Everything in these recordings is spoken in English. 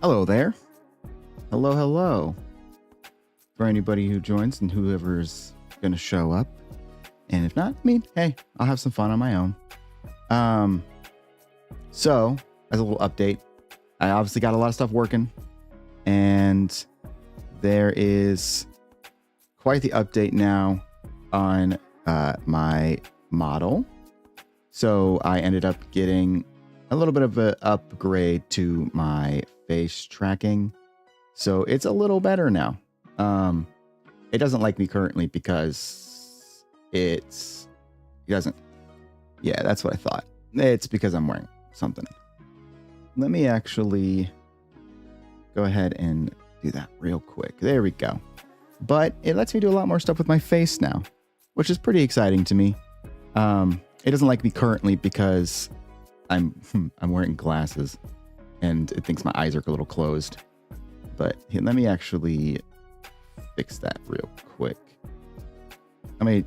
Hello there. Hello, hello. For anybody who joins and whoever's going to show up. And if not, I mean, hey, I'll have some fun on my own. So, as a little update, I obviously got a lot of stuff working. And there is quite the update now on my model. So I ended up getting a little bit of an upgrade to my face tracking. So it's a little better now. It doesn't like me currently because it doesn't. Yeah, that's what I thought. It's because I'm wearing something. Let me actually go ahead and do that real quick. There we go. But it lets me do a lot more stuff with my face now, which is pretty exciting to me. It doesn't like me currently because I'm wearing glasses and it thinks my eyes are a little closed. But here, let me actually fix that real quick. I mean,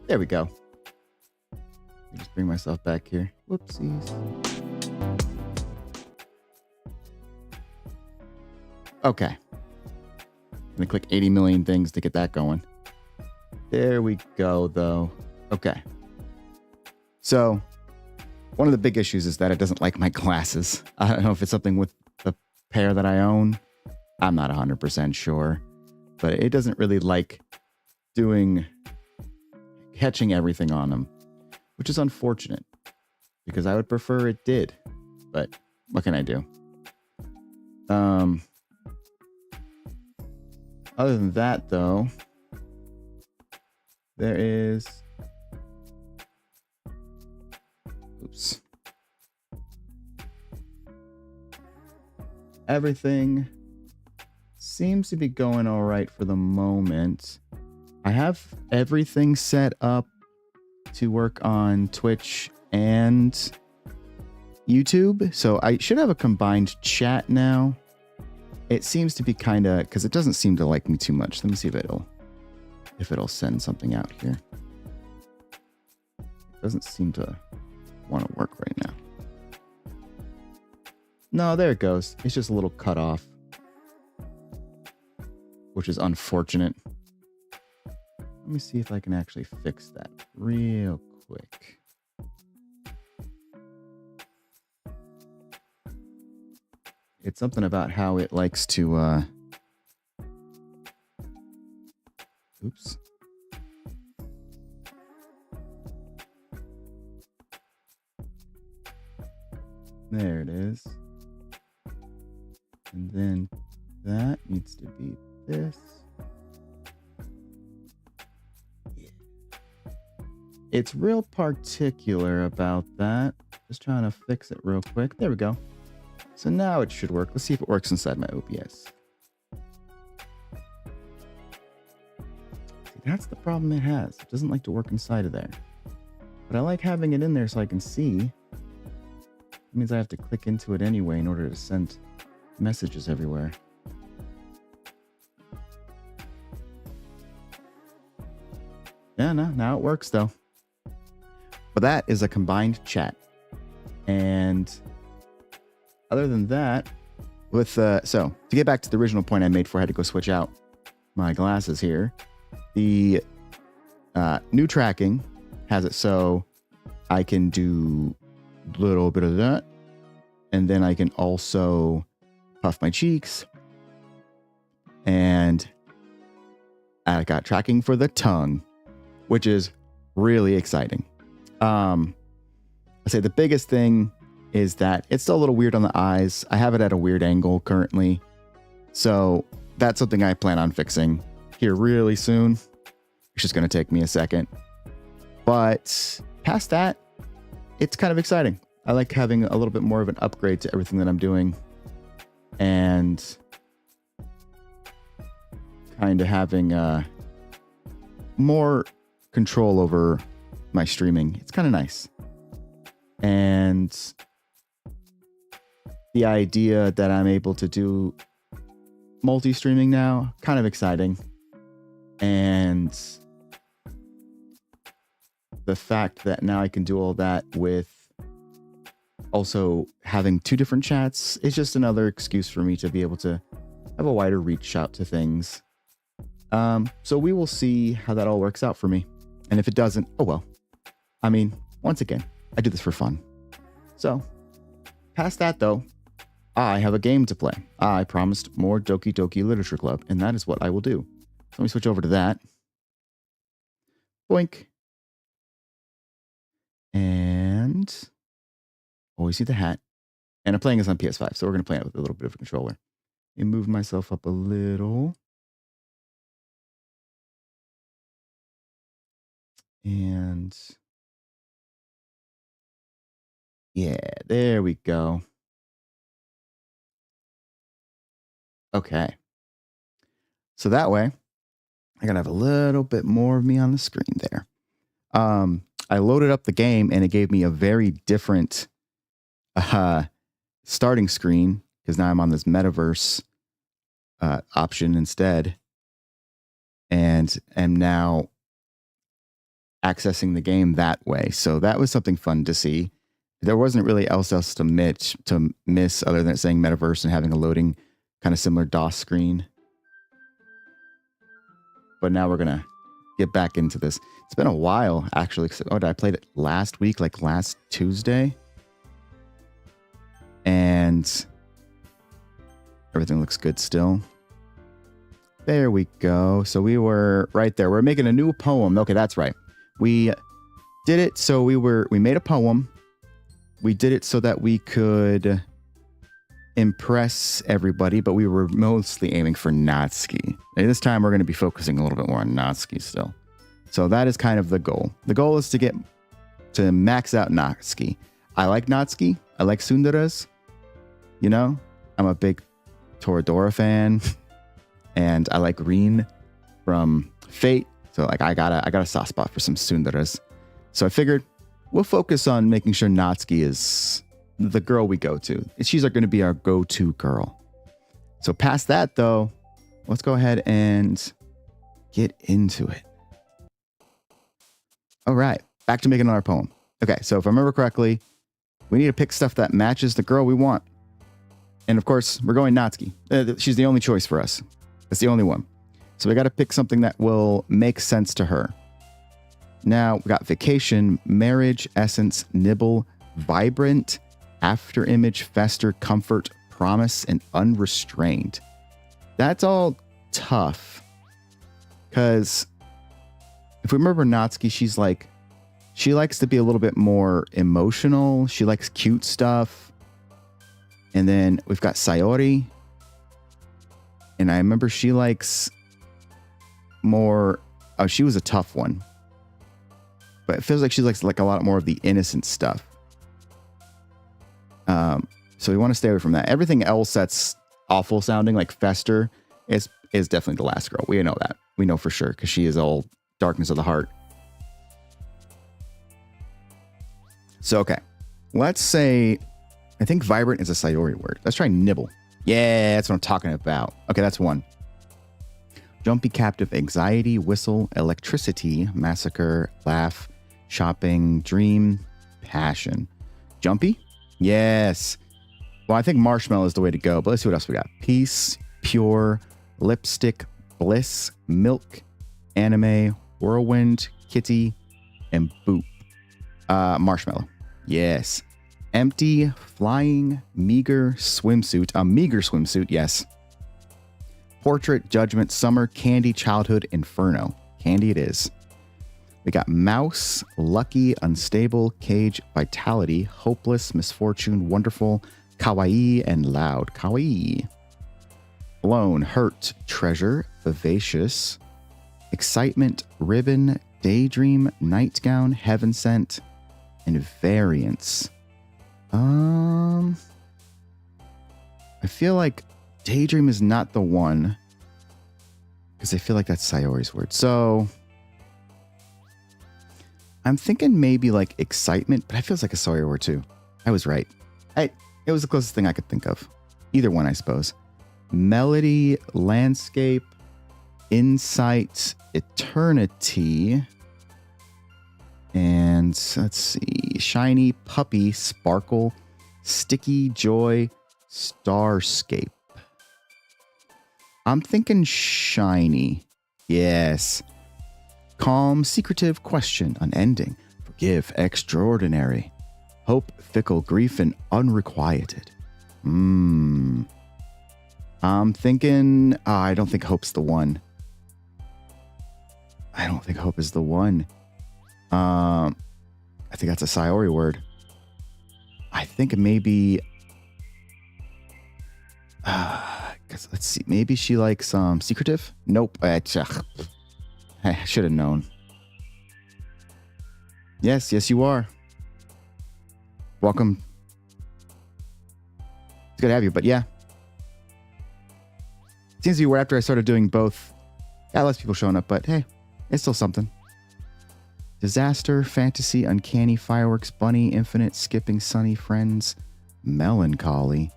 there we go. Let me just bring myself back here. Whoopsies. Okay. I'm gonna click 80 million things to get that going. There we go, though. Okay. So, one of the big issues is that it doesn't like my glasses. I don't know if it's something with the pair that I own. I'm not 100% sure. But it doesn't really like catching everything on them, which is unfortunate because I would prefer it did, but what can I do? Other than that, though, there is, everything seems to be going all right for the moment. I have everything set up to work on Twitch and YouTube. So I should have a combined chat now. It seems to be kind of, because it doesn't seem to like me too much. Let me see if it'll send something out here. It doesn't seem to want to work right now. No, there it goes. It's just a little cut off, which is unfortunate. Let me see if I can actually fix that real quick. It's something about how it likes to, oops. There it is. And then that needs to be this. Yeah. It's real particular about that. Just trying to fix it real quick. There we go. So now it should work. Let's see if it works inside my OBS. See, that's the problem it has. It doesn't like to work inside of there. But I like having it in there so I can see. It means I have to click into it anyway in order to send messages everywhere. Yeah, no, now it works though. But that is a combined chat. And other than that, with so to get back to the original point I made before I had to go switch out my glasses here, the new tracking has it so I can do a little bit of that, and then I can also puff my cheeks, and I got tracking for the tongue, which is really exciting. I say the biggest thing is that it's still a little weird on the eyes. I have it at a weird angle currently. So that's something I plan on fixing here really soon. It's just going to take me a second. But past that, it's kind of exciting. I like having a little bit more of an upgrade to everything that I'm doing. And kind of having more control over my streaming. It's kind of nice. And the idea that I'm able to do multi-streaming now, kind of exciting. And the fact that now I can do all that with also having 2 different chats is just another excuse for me to be able to have a wider reach out to things. So we will see how that all works out for me. And if it doesn't, oh well. I mean, once again, I do this for fun. So past that though, I have a game to play. I promised more Doki Doki Literature Club, and that is what I will do. So let me switch over to that. Boink. And always see the hat. And I'm playing this on PS5, so we're going to play it with a little bit of a controller. Let me move myself up a little. And yeah, there we go. Okay. So that way, I gotta have a little bit more of me on the screen there. I loaded up the game and it gave me a very different starting screen because now I'm on this metaverse option instead, and am now accessing the game that way. So that was something fun to see. There wasn't really else to miss other than it saying metaverse and having a loading kind of similar DOS screen. But now we're gonna get back into this. It's been a while actually. Oh, I played it last week, like last Tuesday, and everything looks good still. There we go. So we were right there. We're making a new poem. Okay, that's right. We did it. So we made a poem. We did it so that we could impress everybody, but we were mostly aiming for natsuki. And this time we're going to be focusing a little bit more on natsuki still. So that is kind of the goal. The goal is to max out natsuki. I like natsuki. I like tsunderes. You know, I'm a big Toradora fan. And I like Rin from Fate. So like I got a soft spot for some tsunderes. So I figured we'll focus on making sure Natsuki is the girl we go to. She's going to be our go-to girl. So past that though, let's go ahead and get into it. All right, back to making another poem. Okay, so if I remember correctly, we need to pick stuff that matches the girl we want. And of course, we're going Natsuki. She's the only choice for us. That's the only one. So we got to pick something that will make sense to her. Now we got vacation, marriage, essence, nibble, vibrant, after image, fester, comfort, promise, and unrestrained. That's all tough. Because if we remember Natsuki, she likes to be a little bit more emotional. She likes cute stuff. And then we've got Sayori. And I remember she likes more... Oh, she was a tough one. But it feels like she likes like a lot more of the innocent stuff. So we want to stay away from that. Everything else that's awful sounding, like Fester, is definitely the last girl. We know that. We know for sure, because she is all darkness of the heart. So, okay. Let's say... I think vibrant is a Sayori word. Let's try nibble. Yeah, that's what I'm talking about. Okay, that's one. Jumpy, captive, anxiety, whistle, electricity, massacre, laugh, shopping, dream, passion. Jumpy? Yes. Well, I think marshmallow is the way to go, but let's see what else we got. Peace, pure, lipstick, bliss, milk, anime, whirlwind, kitty, and boop. Marshmallow. Yes. Empty, flying, meager swimsuit. A meager swimsuit, yes. Portrait, judgment, summer, candy, childhood, inferno. Candy it is. We got mouse, lucky, unstable, cage, vitality, hopeless, misfortune, wonderful, kawaii, and loud. Kawaii. Alone, hurt, treasure, vivacious, excitement, ribbon, daydream, nightgown, heaven sent, and variance. I feel like daydream is not the one, because I feel like that's Sayori's word. So I'm thinking maybe like excitement, but I feels like a Sayori word too. I was right. It was the closest thing I could think of. Either one, I suppose. Melody, landscape, insight, eternity, and let's see, shiny, puppy, sparkle, sticky, joy, starscape. I'm thinking shiny. Yes. Calm, secretive, question, unending, forgive, extraordinary, hope, fickle, grief, and unrequited. I'm thinking... I don't think hope's the one. I don't think hope is the one. I think that's a Sayori word. I think maybe... let's see. Maybe she likes secretive? Nope. I should have known. Yes, you are. Welcome. It's good to have you, but yeah. Seems to be where after I started doing both, got less people showing up, but hey, it's still something. Disaster, fantasy, uncanny, fireworks, bunny, infinite, skipping, sunny, friends, melancholy.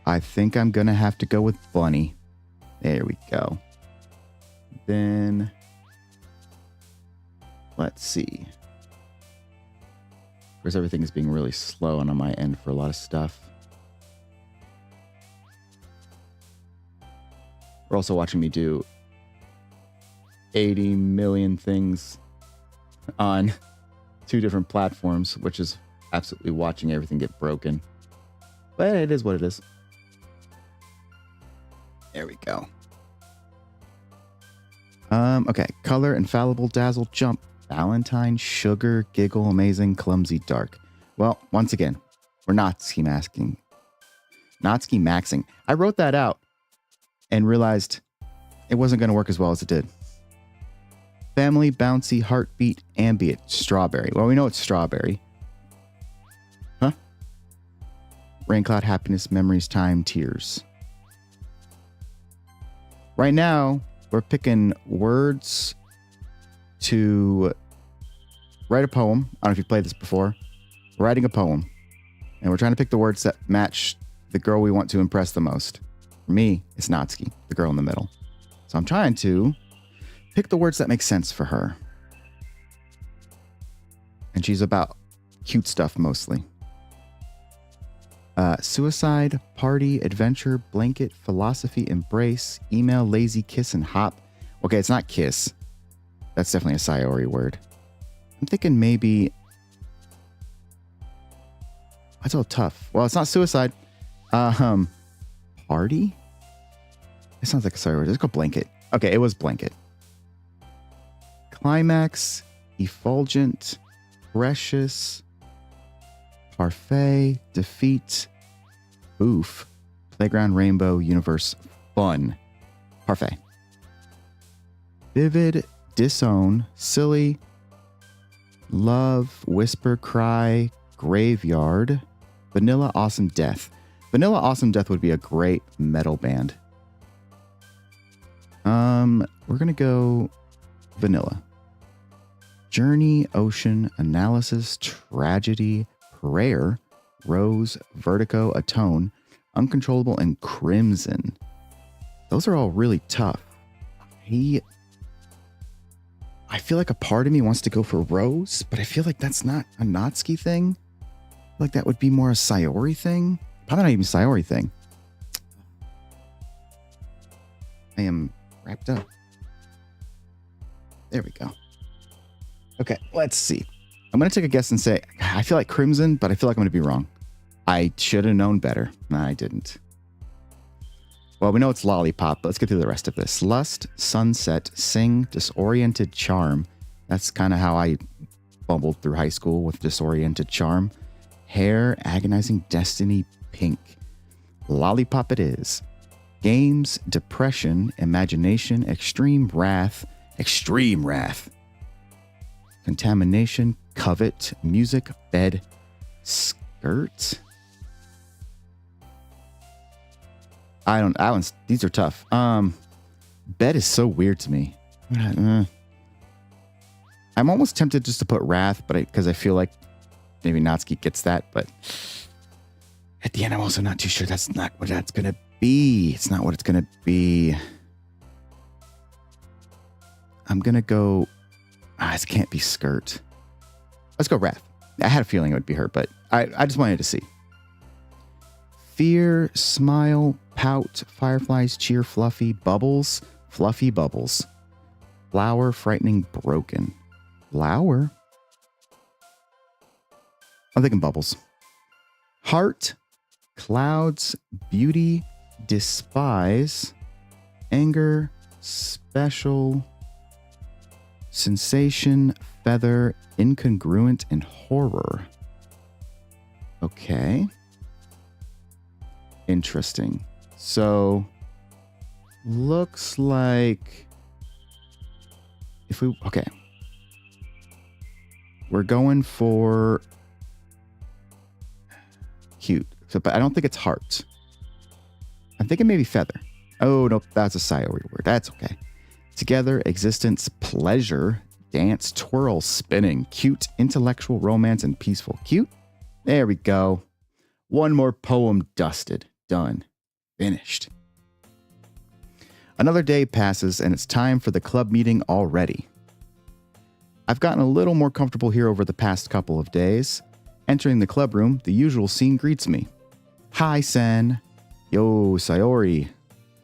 I think I'm going to have to go with bunny. There we go. Then, let's see. Whereas everything is being really slow on my end for a lot of stuff. We're also watching me do 80 million things on 2 different platforms, which is absolutely watching everything get broken. But it is what it is. There we go. Okay. Color, infallible, dazzle, jump, Valentine, sugar, giggle, amazing, clumsy, dark. Well, once again, we're Natsuki maxing. Natsuki maxing. I wrote that out and realized it wasn't going to work as well as it did. Family, bouncy, heartbeat, ambient, strawberry. Well, we know it's strawberry. Huh? Rain cloud, happiness, memories, time, tears. Right now, we're picking words to write a poem. I don't know if you've played this before. We're writing a poem. And we're trying to pick the words that match the girl we want to impress the most. For me, it's Natsuki, the girl in the middle. So I'm trying to pick the words that make sense for her. And she's about cute stuff mostly. Suicide, party, adventure, blanket, philosophy, embrace, email, lazy, kiss, and hop. Okay, it's not kiss. That's definitely a Sayori word. I'm thinking maybe... That's all tough. Well, it's not suicide. Party? It sounds like a Sayori word. Let's go blanket. Okay, it was blanket. Climax, effulgent, precious, parfait, defeat, oof, playground, rainbow, universe, fun, parfait. Vivid, disown, silly, love, whisper, cry, graveyard, vanilla, awesome, death. Vanilla, awesome, death would be a great metal band. We're gonna go vanilla. Journey, ocean, analysis, tragedy, prayer, rose, vertigo, atone, uncontrollable, and crimson. Those are all really tough. I feel like a part of me wants to go for rose, but I feel like that's not a Natsuki thing. I feel like that would be more a Sayori thing. Probably not even a Sayori thing. I am wrapped up. There we go. Okay, let's see. I'm going to take a guess and say, I feel like crimson, but I feel like I'm going to be wrong. I should have known better. No, I didn't. Well, we know it's lollipop, but let's get through the rest of this. Lust, sunset, sing, disoriented charm. That's kind of how I bumbled through high school with disoriented charm. Hair, agonizing destiny, pink. Lollipop it is. Games, depression, imagination, extreme wrath. Contamination, covet, music, bed, skirt. These are tough. Bed is so weird to me. I'm almost tempted just to put wrath, but because I feel like maybe Natsuki gets that, but at the end, I'm also not too sure that's not what that's going to be. It's not what it's going to be. I'm going to go... this can't be skirt. Let's go wrath. I had a feeling it would be her, but I just wanted to see. Fear, smile, pout, fireflies, cheer, fluffy, bubbles, fluffy bubbles. Flower, frightening, broken. Flower? I'm thinking bubbles. Heart, clouds, beauty, despise, anger, special, sensation, feather, incongruent, and horror. Okay. Interesting. So, looks like okay. We're going for cute. So, but I don't think it's heart. I'm thinking maybe feather. Oh, no, that's a Sayori word. That's okay. Together, existence, pleasure, dance, twirl, spinning, cute, intellectual, romance, and peaceful. Cute? There we go. One more poem dusted. Done. Finished. Another day passes, and it's time for the club meeting already. I've gotten a little more comfortable here over the past couple of days. Entering the club room, the usual scene greets me. Hi, Sen. Yo, Sayori.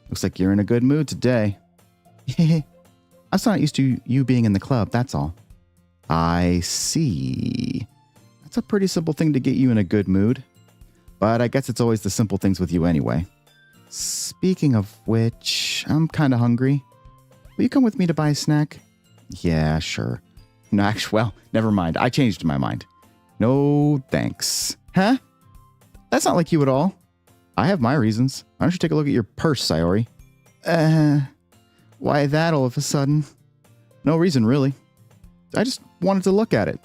Looks like you're in a good mood today. I'm still not used to you being in the club, that's all. I see. That's a pretty simple thing to get you in a good mood. But I guess it's always the simple things with you anyway. Speaking of which, I'm kind of hungry. Will you come with me to buy a snack? Yeah, sure. No, actually, well, never mind. I changed my mind. No, thanks. Huh? That's not like you at all. I have my reasons. Why don't you take a look at your purse, Sayori? Why that all of a sudden? No reason, really. I just wanted to look at it.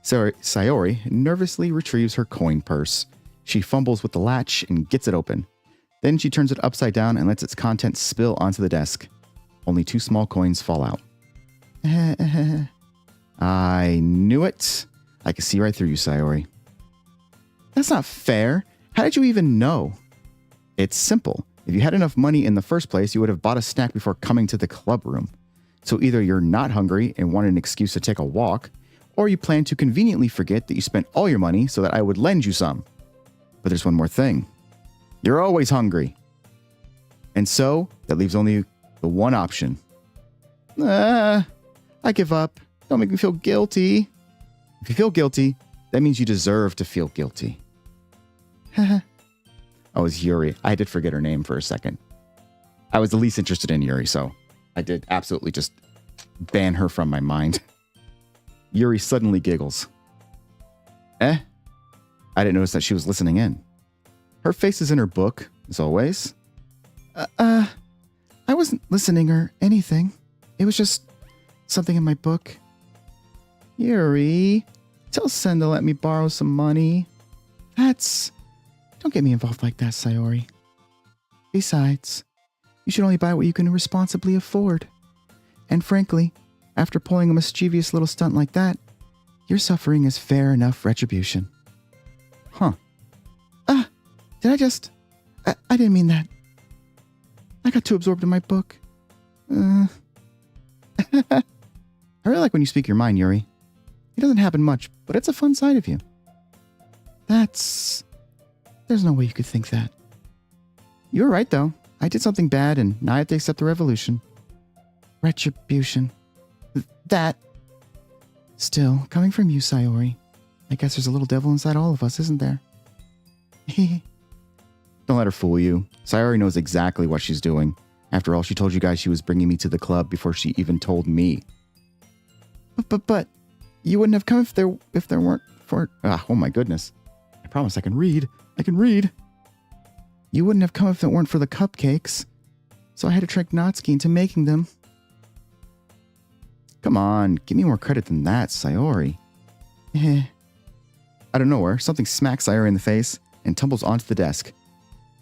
Sayori nervously retrieves her coin purse. She fumbles with the latch and gets it open. Then she turns it upside down and lets its contents spill onto the desk. only 2 small coins fall out. I knew it. I can see right through you, Sayori. That's not fair. How did you even know? It's simple. If you had enough money in the first place, you would have bought a snack before coming to the club room. So either you're not hungry and wanted an excuse to take a walk, or you plan to conveniently forget that you spent all your money so that I would lend you some. But there's one more thing. You're always hungry. And so, that leaves only the one option. I give up. Don't make me feel guilty. If you feel guilty, that means you deserve to feel guilty. Oh, it's Yuri. I did forget her name for a second. I was the least interested in Yuri, so I did absolutely just ban her from my mind. Yuri suddenly giggles. I didn't notice that she was listening in. Her face is in her book, as always. I wasn't listening or anything. It was just something in my book. Yuri, tell Sen to let me borrow some money. Don't get me involved like that, Sayori. Besides, you should only buy what you can responsibly afford. And frankly, after pulling a mischievous little stunt like that, your suffering is fair enough retribution. Huh. Did I just... I didn't mean that. I got too absorbed in my book. I really like when you speak your mind, Yuri. It doesn't happen much, but it's a fun side of you. There's no way you could think that. You were right, though. I did something bad, and now I have to accept the revolution. Retribution. That. Still, coming from you, Sayori, I guess there's a little devil inside all of us, isn't there? Don't let her fool you. Sayori knows exactly what she's doing. After all, she told you guys she was bringing me to the club before she even told me. But, you wouldn't have come if there weren't for... oh my goodness. I promise I can read. You wouldn't have come if it weren't for the cupcakes. So I had to trick Natsuki into making them. Come on, give me more credit than that, Sayori. Out of nowhere, something smacks Sayori in the face and tumbles onto the desk.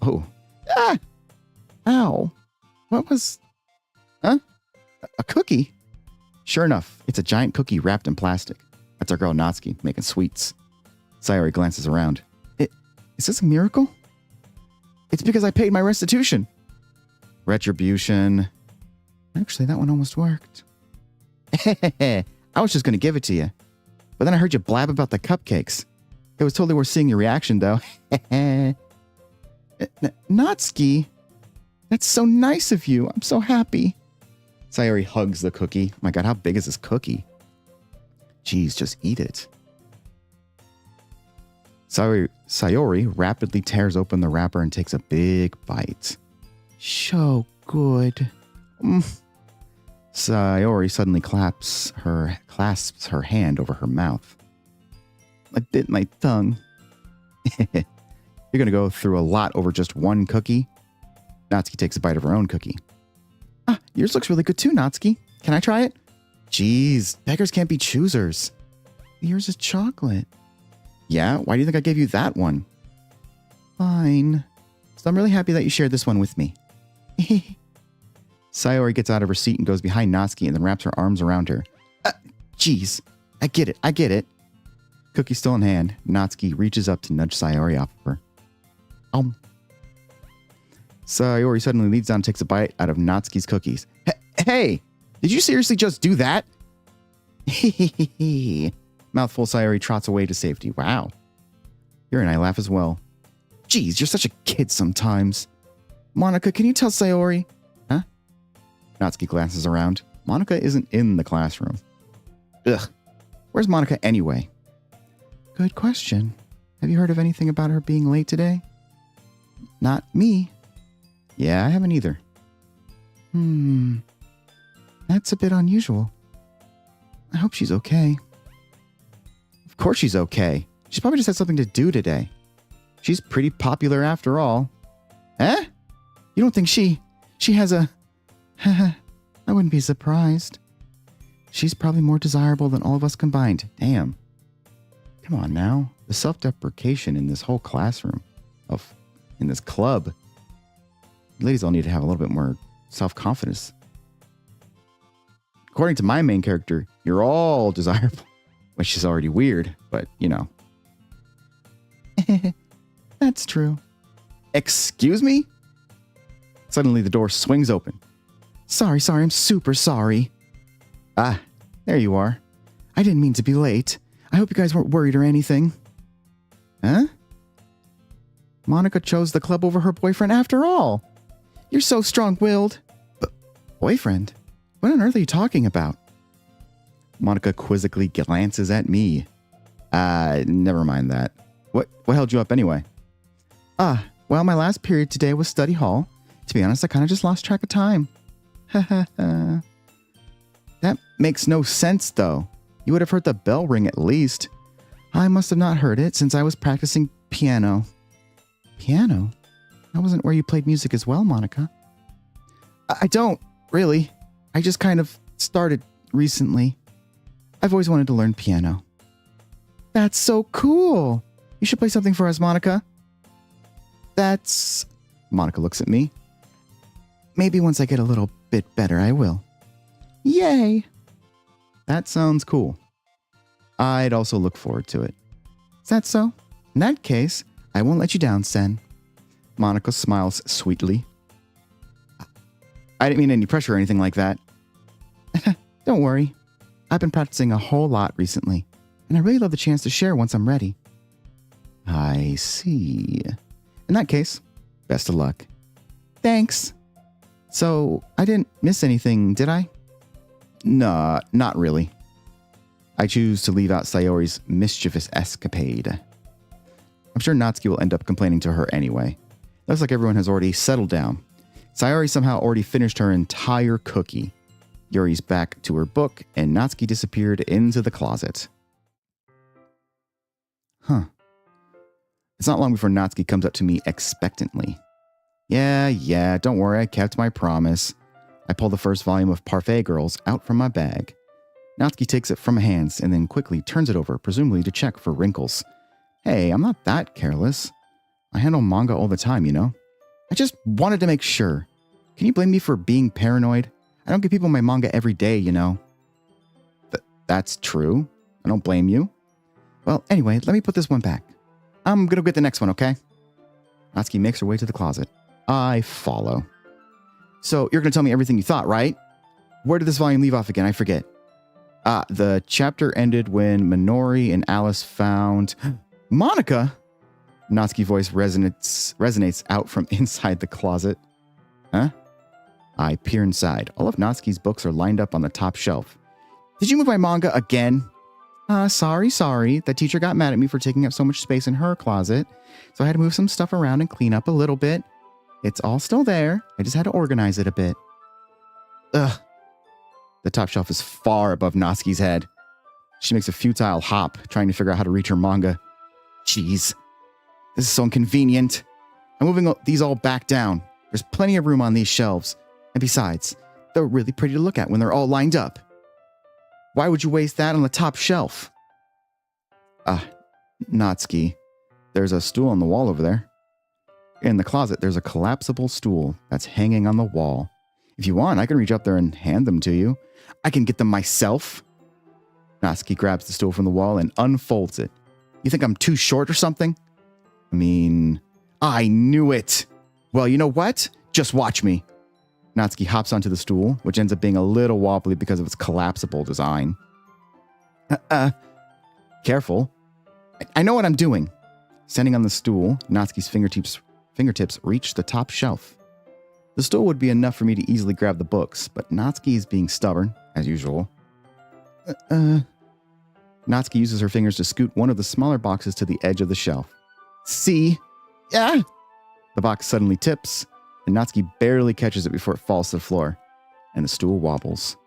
Oh. Ah! Ow. What was... Huh? A cookie? Sure enough, it's a giant cookie wrapped in plastic. That's our girl Natsuki, making sweets. Sayori glances around. Is this a miracle? It's because I paid my restitution. Retribution. Actually, that one almost worked. I was just going to give it to you. But then I heard you blab about the cupcakes. It was totally worth seeing your reaction, though. Natsuki, that's so nice of you. I'm so happy. Sayori hugs the cookie. My God, how big is this cookie? Jeez, just eat it. Sayori rapidly tears open the wrapper and takes a big bite. So good. Sayori suddenly clasps her hand over her mouth. I bit my tongue. You're going to go through a lot over just one cookie. Natsuki takes a bite of her own cookie. Yours looks really good too, Natsuki. Can I try it? Jeez, beggars can't be choosers. Yours is chocolate. Yeah? Why do you think I gave you that one? Fine. So I'm really happy that you shared this one with me. Sayori gets out of her seat and goes behind Natsuki and then wraps her arms around her. Jeez. I get it. Cookie still in hand, Natsuki reaches up to nudge Sayori off of her. Sayori suddenly leans down and takes a bite out of Natsuki's cookies. Hey! Did you seriously just do that? Mouthful, Sayori trots away to safety. Wow. Yuri and I laugh as well. Geez, you're such a kid sometimes. Monica, can you tell Sayori? Huh? Natsuki glances around. Monica isn't in the classroom. Ugh. Where's Monica anyway? Good question. Have you heard of anything about her being late today? Not me. Yeah, I haven't either. That's a bit unusual. I hope she's okay. Of course she's okay. She's probably just had something to do today. She's pretty popular after all. Eh? You don't think she has a... I wouldn't be surprised. She's probably more desirable than all of us combined. Damn. Come on now. The self-deprecation in this whole classroom. In this club. Ladies all need to have a little bit more self-confidence. According to my main character, you're all desirable, which is already weird, but you know. That's true. Excuse me? Suddenly the door swings open. Sorry, I'm super sorry. Ah, there you are. I didn't mean to be late. I hope you guys weren't worried or anything. Huh? Monica chose the club over her boyfriend after all. You're so strong-willed. But boyfriend? What on earth are you talking about? Monica quizzically glances at me. Never mind that. What held you up anyway? Well, my last period today was study hall. To be honest, I kind of just lost track of time. That makes no sense, though. You would have heard the bell ring at least. I must have not heard it since I was practicing piano. Piano? That wasn't where you played music as well, Monica. I don't, really. I just kind of started recently. I've always wanted to learn piano. That's so cool. You should play something for us, Monica. Monica looks at me. Maybe once I get a little bit better, I will. Yay! That sounds cool. I'd also look forward to it. Is that so? In that case, I won't let you down, Sen. Monica smiles sweetly. I didn't mean any pressure or anything like that. Don't worry. I've been practicing a whole lot recently, and I really love the chance to share once I'm ready. I see. In that case, best of luck. Thanks. So, I didn't miss anything, did I? Nah, not really. I choose to leave out Sayori's mischievous escapade. I'm sure Natsuki will end up complaining to her anyway. Looks like everyone has already settled down. Sayori somehow already finished her entire cookie. Yuri's back to her book, and Natsuki disappeared into the closet. Huh. It's not long before Natsuki comes up to me expectantly. Yeah, don't worry, I kept my promise. I pull the first volume of Parfait Girls out from my bag. Natsuki takes it from my hands and then quickly turns it over, presumably to check for wrinkles. Hey, I'm not that careless. I handle manga all the time, you know? I just wanted to make sure. Can you blame me for being paranoid? I don't give people my manga every day, you know? That's true. I don't blame you. Well, anyway, let me put this one back. I'm gonna get the next one, okay? Natsuki makes her way to the closet. I follow. So, you're gonna tell me everything you thought, right? Where did this volume leave off again? I forget. The chapter ended when Minori and Alice found... Monica! Natsuki's voice resonates out from inside the closet. Huh? I peer inside. All of Natsuki's books are lined up on the top shelf. Did you move my manga again? Sorry. The teacher got mad at me for taking up so much space in her closet, so I had to move some stuff around and clean up a little bit. It's all still there. I just had to organize it a bit. Ugh. The top shelf is far above Natsuki's head. She makes a futile hop, trying to figure out how to reach her manga. Jeez. This is so inconvenient. I'm moving these all back down. There's plenty of room on these shelves. And besides, they're really pretty to look at when they're all lined up. Why would you waste that on the top shelf? Natsuki. There's a stool on the wall over there. In the closet, there's a collapsible stool that's hanging on the wall. If you want, I can reach up there and hand them to you. I can get them myself. Natsuki grabs the stool from the wall and unfolds it. You think I'm too short or something? I knew it. Well, you know what? Just watch me. Natsuki hops onto the stool, which ends up being a little wobbly because of its collapsible design. Careful. I know what I'm doing. Standing on the stool, Natsuki's fingertips reach the top shelf. The stool would be enough for me to easily grab the books, but Natsuki is being stubborn, as usual. Natsuki uses her fingers to scoot one of the smaller boxes to the edge of the shelf. See? Yeah! The box suddenly tips, and Natsuki barely catches it before it falls to the floor, and the stool wobbles.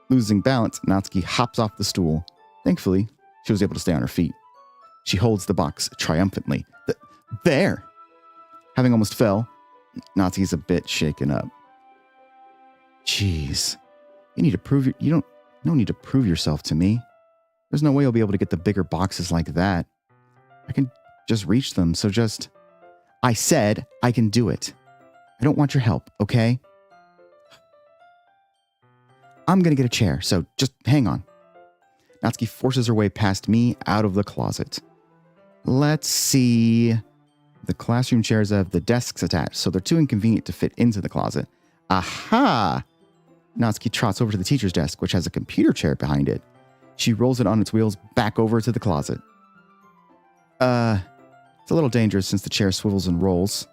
Losing balance, Natsuki hops off the stool. Thankfully, she was able to stay on her feet. She holds the box triumphantly. There! Having almost fell, Natsuki's a bit shaken up. Jeez. You don't need to prove yourself to me. There's no way you'll be able to get the bigger boxes like that. I can just reach them, so just... I said I can do it. I don't want your help, okay? I'm going to get a chair, so just hang on. Natsuki forces her way past me out of the closet. Let's see. The classroom chairs have the desks attached, so they're too inconvenient to fit into the closet. Aha! Natsuki trots over to the teacher's desk, which has a computer chair behind it. She rolls it on its wheels back over to the closet. It's a little dangerous since the chair swivels and rolls.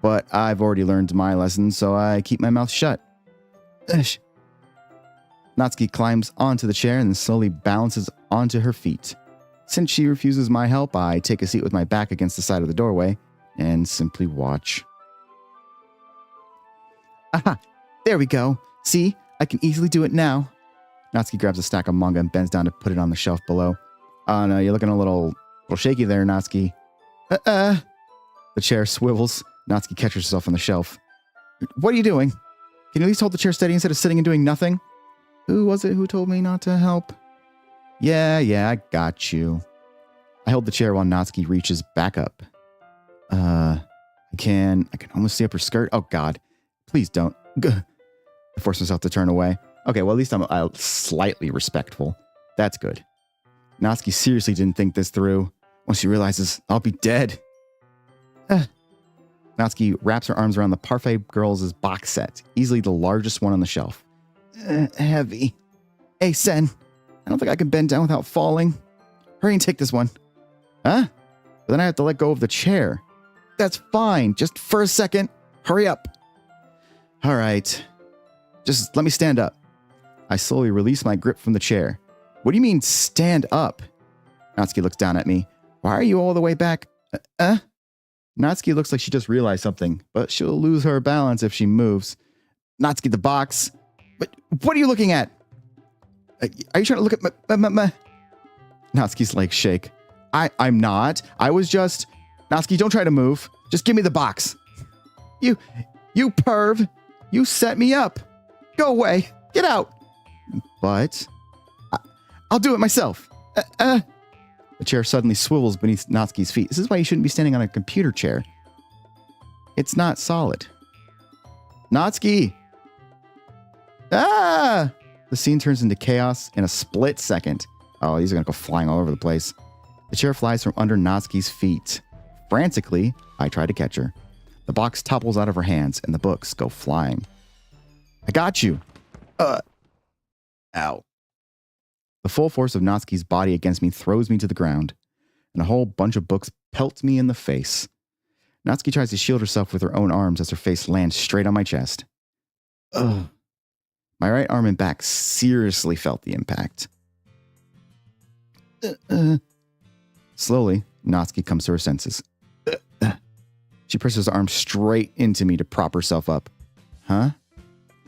But I've already learned my lesson, so I keep my mouth shut. Ush. Natsuki climbs onto the chair and slowly balances onto her feet. Since she refuses my help, I take a seat with my back against the side of the doorway and simply watch. Aha! There we go. See? I can easily do it now. Natsuki grabs a stack of manga and bends down to put it on the shelf below. Oh no, you're looking a little shaky there, Natsuki. The chair swivels. Natsuki catches herself on the shelf. What are you doing? Can you at least hold the chair steady instead of sitting and doing nothing? Who was it who told me not to help? Yeah, I got you. I hold the chair while Natsuki reaches back up. I can almost see up her skirt. Oh God, please don't. I force myself to turn away. Okay, well at least I'm slightly respectful. That's good. Natsuki seriously didn't think this through. Once she realizes I'll be dead. Natsuki wraps her arms around the Parfait Girls' box set, easily the largest one on the shelf. Heavy. Hey, Sen, I don't think I can bend down without falling. Hurry and take this one. Huh? But then I have to let go of the chair. That's fine, just for a second. Hurry up. All right. Just let me stand up. I slowly release my grip from the chair. What do you mean, stand up? Natsuki looks down at me. Why are you all the way back? Natsuki looks like she just realized something, but she'll lose her balance if she moves. Natsuki, the box. But what are you looking at? Are you trying to look at my... Natsuki's legs shake. I'm not. I was just... Natsuki, don't try to move. Just give me the box. You perv. You set me up. Go away. Get out. But... I'll do it myself. The chair suddenly swivels beneath Natsuki's feet. This is why you shouldn't be standing on a computer chair. It's not solid. Natsuki! Ah! The scene turns into chaos in a split second. Oh, these are going to go flying all over the place. The chair flies from under Natsuki's feet. Frantically, I try to catch her. The box topples out of her hands, and the books go flying. I got you. Ow. The full force of Natsuki's body against me throws me to the ground, and a whole bunch of books pelts me in the face. Natsuki tries to shield herself with her own arms as her face lands straight on my chest. Ugh. My right arm and back seriously felt the impact. Slowly, Natsuki comes to her senses. She presses her arm straight into me to prop herself up. Huh?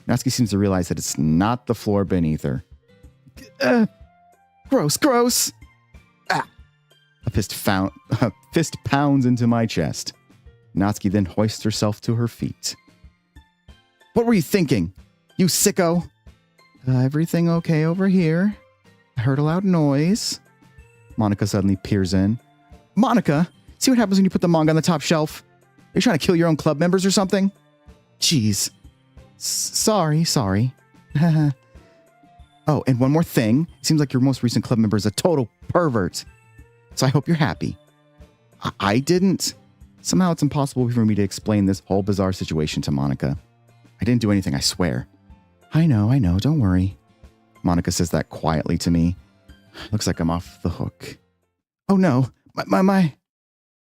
Natsuki seems to realize that it's not the floor beneath her. Gross. Ah! A fist pounds into my chest. Natsuki then hoists herself to her feet. What were you thinking? You sicko? Everything okay over here? I heard a loud noise. Monica suddenly peers in. Monica, see what happens when you put the manga on the top shelf? Are you trying to kill your own club members or something? Jeez. Sorry. Oh, and one more thing. It seems like your most recent club member is a total pervert. So I hope you're happy. I didn't. Somehow it's impossible for me to explain this whole bizarre situation to Monica. I didn't do anything, I swear. I know, don't worry. Monica says that quietly to me. Looks like I'm off the hook. Oh no, my.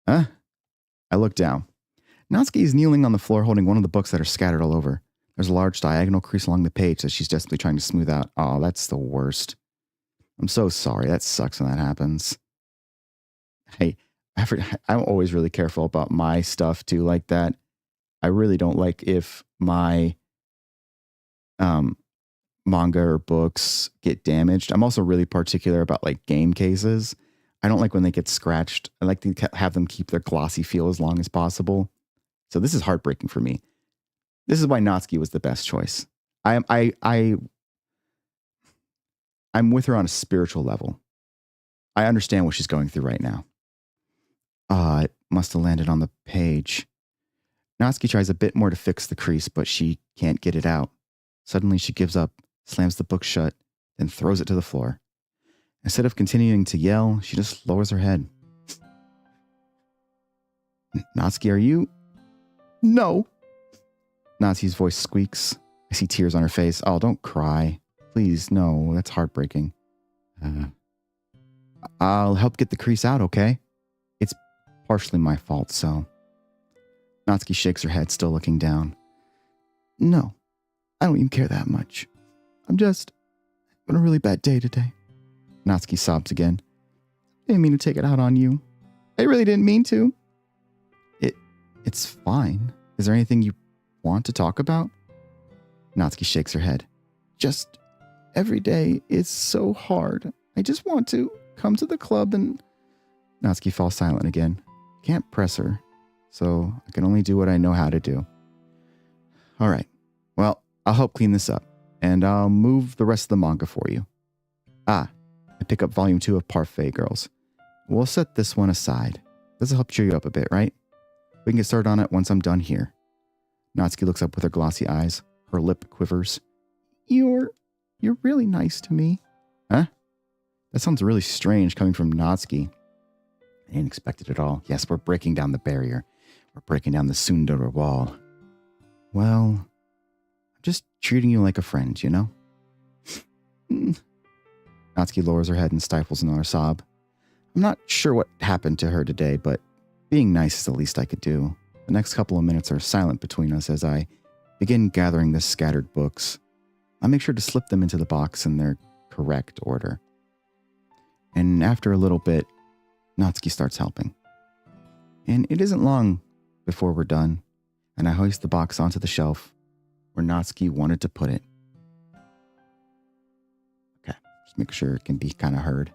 Huh? I look down. Natsuki is kneeling on the floor holding one of the books that are scattered all over. There's a large diagonal crease along the page that she's desperately trying to smooth out. Oh, that's the worst. I'm so sorry. That sucks when that happens. Hey, I'm always really careful about my stuff too, like that. I really don't like if my manga or books get damaged. I'm also really particular about like game cases. I don't like when they get scratched. I like to have them keep their glossy feel as long as possible. So this is heartbreaking for me. This is why Natsuki was the best choice. I'm with her on a spiritual level. I understand what she's going through right now. It must have landed on the page. Natsuki tries a bit more to fix the crease, but she can't get it out. Suddenly she gives up slams the book shut, then throws it to the floor. Instead of continuing to yell, she just lowers her head. Natsuki, are you? No. Natsuki's voice squeaks. I see tears on her face. Oh, don't cry. Please, no, that's heartbreaking. I'll help get the crease out, okay? It's partially my fault, so. Natsuki shakes her head, still looking down. No, I don't even care that much. I'm just having a really bad day today. Natsuki sobs again. I didn't mean to take it out on you. I really didn't mean to. It's fine. Is there anything you want to talk about? Natsuki shakes her head. Just every day is so hard. I just want to come to the club and... Natsuki falls silent again. Can't press her, so I can only do what I know how to do. All right. Well, I'll help clean this up, and I'll move the rest of the manga for you. I pick up volume 2 of Parfait Girls. We'll set this one aside. This will help cheer you up a bit, right? We can get started on it once I'm done here. Natsuki looks up with her glossy eyes. Her lip quivers. You're really nice to me. Huh? That sounds really strange coming from Natsuki. I didn't expect it at all. Yes, we're breaking down the barrier. We're breaking down the tsundere wall. Well, I'm just treating you like a friend, you know? Natsuki lowers her head and stifles another sob. I'm not sure what happened to her today, but being nice is the least I could do. The next couple of minutes are silent between us as I begin gathering the scattered books. I make sure to slip them into the box in their correct order. And after a little bit, Natsuki starts helping. And it isn't long before we're done, and I hoist the box onto the shelf where Natsuki wanted to put it. Okay, just make sure it can be kind of heard.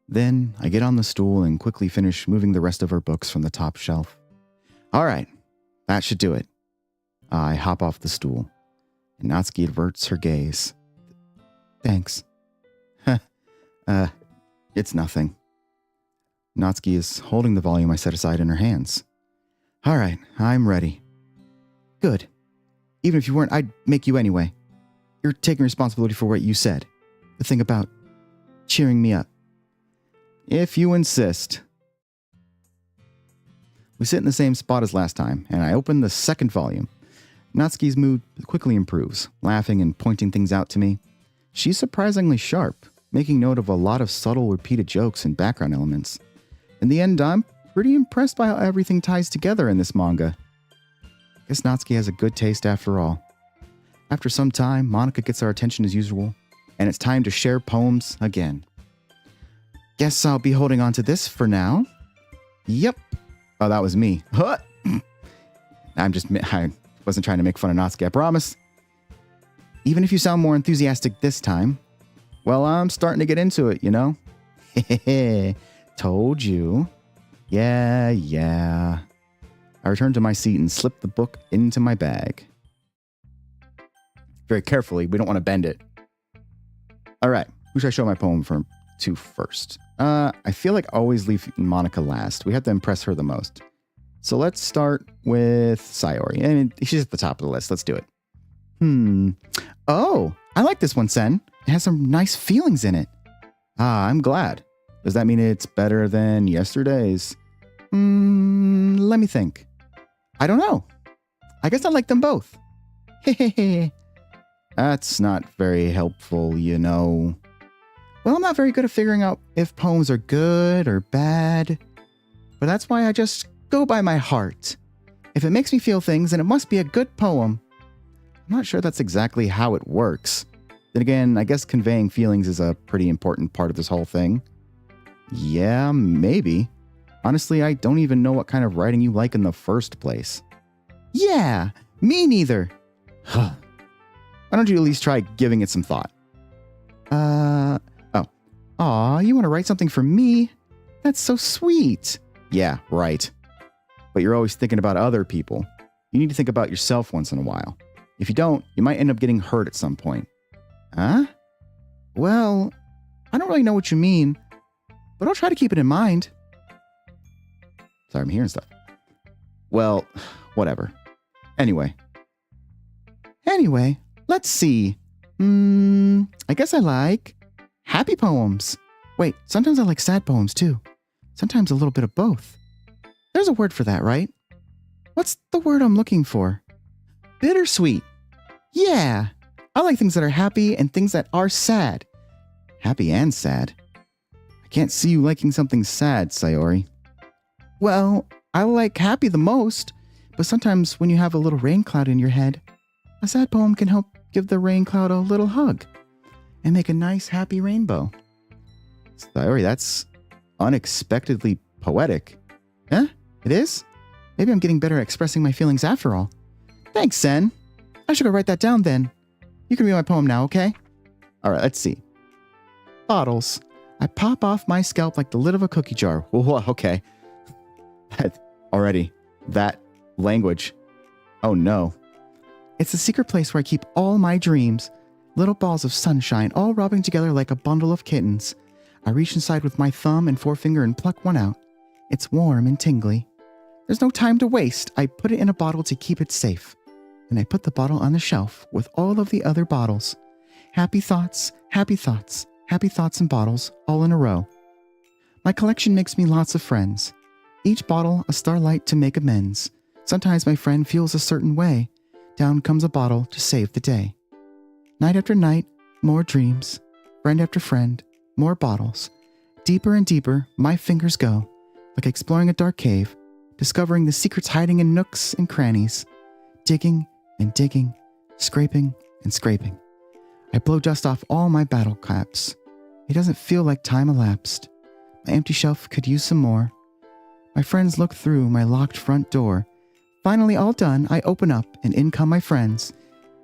Then I get on the stool and quickly finish moving the rest of her books from the top shelf. All right, that should do it. I hop off the stool, and Natsuki averts her gaze. Thanks. It's nothing. Natsuki is holding the volume I set aside in her hands. All right, I'm ready. Good. Even if you weren't, I'd make you anyway. You're taking responsibility for what you said. The thing about cheering me up. If you insist. We sit in the same spot as last time, and I open the second volume. Natsuki's mood quickly improves, laughing and pointing things out to me. She's surprisingly sharp, making note of a lot of subtle repeated jokes and background elements. In the end, I'm pretty impressed by how everything ties together in this manga. Guess Natsuki has a good taste after all. After some time, Monika gets our attention as usual, and it's time to share poems again. Guess I'll be holding on to this for now. Yep. Oh, that was me. Huh. I wasn't trying to make fun of Natsuki, I promise. Even if you sound more enthusiastic this time, well, I'm starting to get into it, you know? Hehehe. Told you. Yeah. I return to my seat and slip the book into my bag. Very carefully, we don't want to bend it. All right, who should I show my poem to first? I feel like I always leave Monika last. We have to impress her the most. So let's start with Sayori. I mean, she's at the top of the list. Let's do it. Oh, I like this one, Sen. It has some nice feelings in it. I'm glad. Does that mean it's better than yesterday's? Let me think. I don't know. I guess I like them both. Hehehe. That's not very helpful, you know. Well, I'm not very good at figuring out if poems are good or bad. But that's why I just go by my heart. If it makes me feel things, then it must be a good poem. I'm not sure that's exactly how it works. Then again, I guess conveying feelings is a pretty important part of this whole thing. Yeah, maybe. Honestly, I don't even know what kind of writing you like in the first place. Yeah, me neither. Why don't you at least try giving it some thought? Aw, you want to write something for me? That's so sweet. Yeah, right. But you're always thinking about other people. You need to think about yourself once in a while. If you don't, you might end up getting hurt at some point. Huh? Well, I don't really know what you mean, but I'll try to keep it in mind. Sorry, I'm hearing stuff. Well, whatever. Anyway, let's see. I guess I like happy poems. Wait, sometimes I like sad poems too. Sometimes a little bit of both. There's a word for that, right? What's the word I'm looking for? Bittersweet. Yeah, I like things that are happy and things that are sad. Happy and sad. I can't see you liking something sad, Sayori. Well, I like happy the most, but sometimes when you have a little rain cloud in your head, a sad poem can help give the rain cloud a little hug and make a nice happy rainbow. Sayori, that's unexpectedly poetic. Huh? It is? Maybe I'm getting better at expressing my feelings after all. Thanks, Sen. I should go write that down then. You can read my poem now, okay? All right, let's see. Bottles. I pop off my scalp like the lid of a cookie jar. Whoa, okay. That language. Oh no. It's the secret place where I keep all my dreams. Little balls of sunshine all rubbing together like a bundle of kittens. I reach inside with my thumb and forefinger and pluck one out. It's warm and tingly. There's no time to waste. I put it in a bottle to keep it safe. And I put the bottle on the shelf with all of the other bottles. Happy thoughts, happy thoughts, happy thoughts and bottles all in a row. My collection makes me lots of friends. Each bottle a starlight to make amends. Sometimes my friend feels a certain way. Down comes a bottle to save the day. Night after night, more dreams. Friend after friend, more bottles. Deeper and deeper, my fingers go, like exploring a dark cave, discovering the secrets hiding in nooks and crannies. Digging and digging, scraping and scraping. I blow dust off all my battle caps. It doesn't feel like time elapsed. My empty shelf could use some more. My friends look through my locked front door. Finally all done, I open up and in come my friends.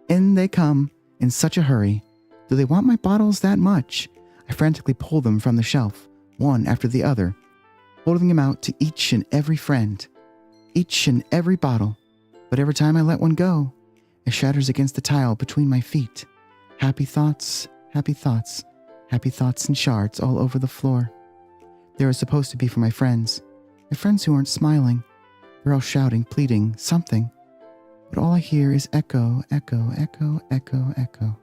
In they come in such a hurry. Do they want my bottles that much? I frantically pull them from the shelf, one after the other, holding them out to each and every friend, each and every bottle. But every time I let one go, it shatters against the tile between my feet. Happy thoughts, happy thoughts, happy thoughts and shards all over the floor. They were supposed to be for my friends who aren't smiling. They're all shouting, pleading, something. But all I hear is echo, echo, echo, echo, echo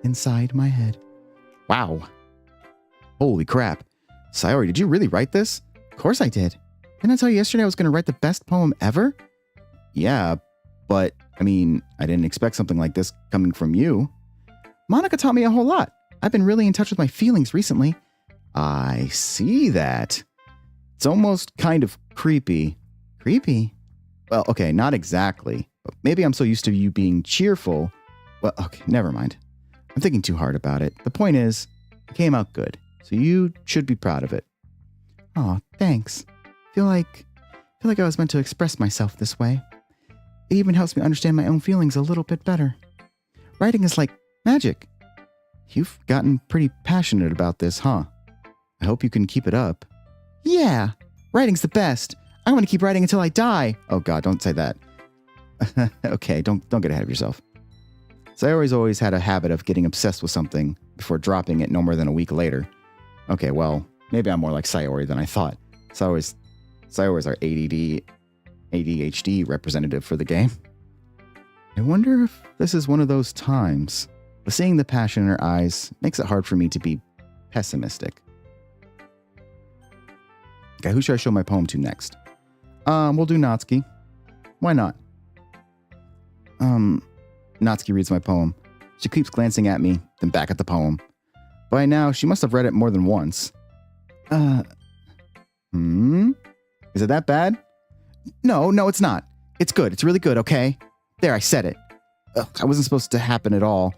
inside my head. Wow. Holy crap. Sayori, did you really write this? Of course I did. Didn't I tell you yesterday I was going to write the best poem ever? Yeah, but, I didn't expect something like this coming from you. Monica taught me a whole lot. I've been really in touch with my feelings recently. I see that. It's almost kind of creepy. Creepy? Well, okay, not exactly. But maybe I'm so used to you being cheerful. Well, okay, never mind. I'm thinking too hard about it. The point is, it came out good. So you should be proud of it. Aw, thanks. Feel like I was meant to express myself this way. It even helps me understand my own feelings a little bit better. Writing is like magic. You've gotten pretty passionate about this, huh? I hope you can keep it up. Yeah, writing's the best. I want to keep writing until I die. Oh God, don't say that. Okay, don't get ahead of yourself. Sayori's always had a habit of getting obsessed with something before dropping it no more than a week later. Okay, well, maybe I'm more like Sayori than I thought. Sayori's our ADHD representative for the game. I wonder if this is one of those times. But seeing the passion in her eyes makes it hard for me to be pessimistic. Okay, who should I show my poem to next? We'll do Natsuki. Why not? Natsuki reads my poem. She keeps glancing at me, then back at the poem. By now, she must have read it more than once. Is it that bad? No, it's not. It's good. It's really good, okay? There, I said it. Ugh, I wasn't supposed to happen at all.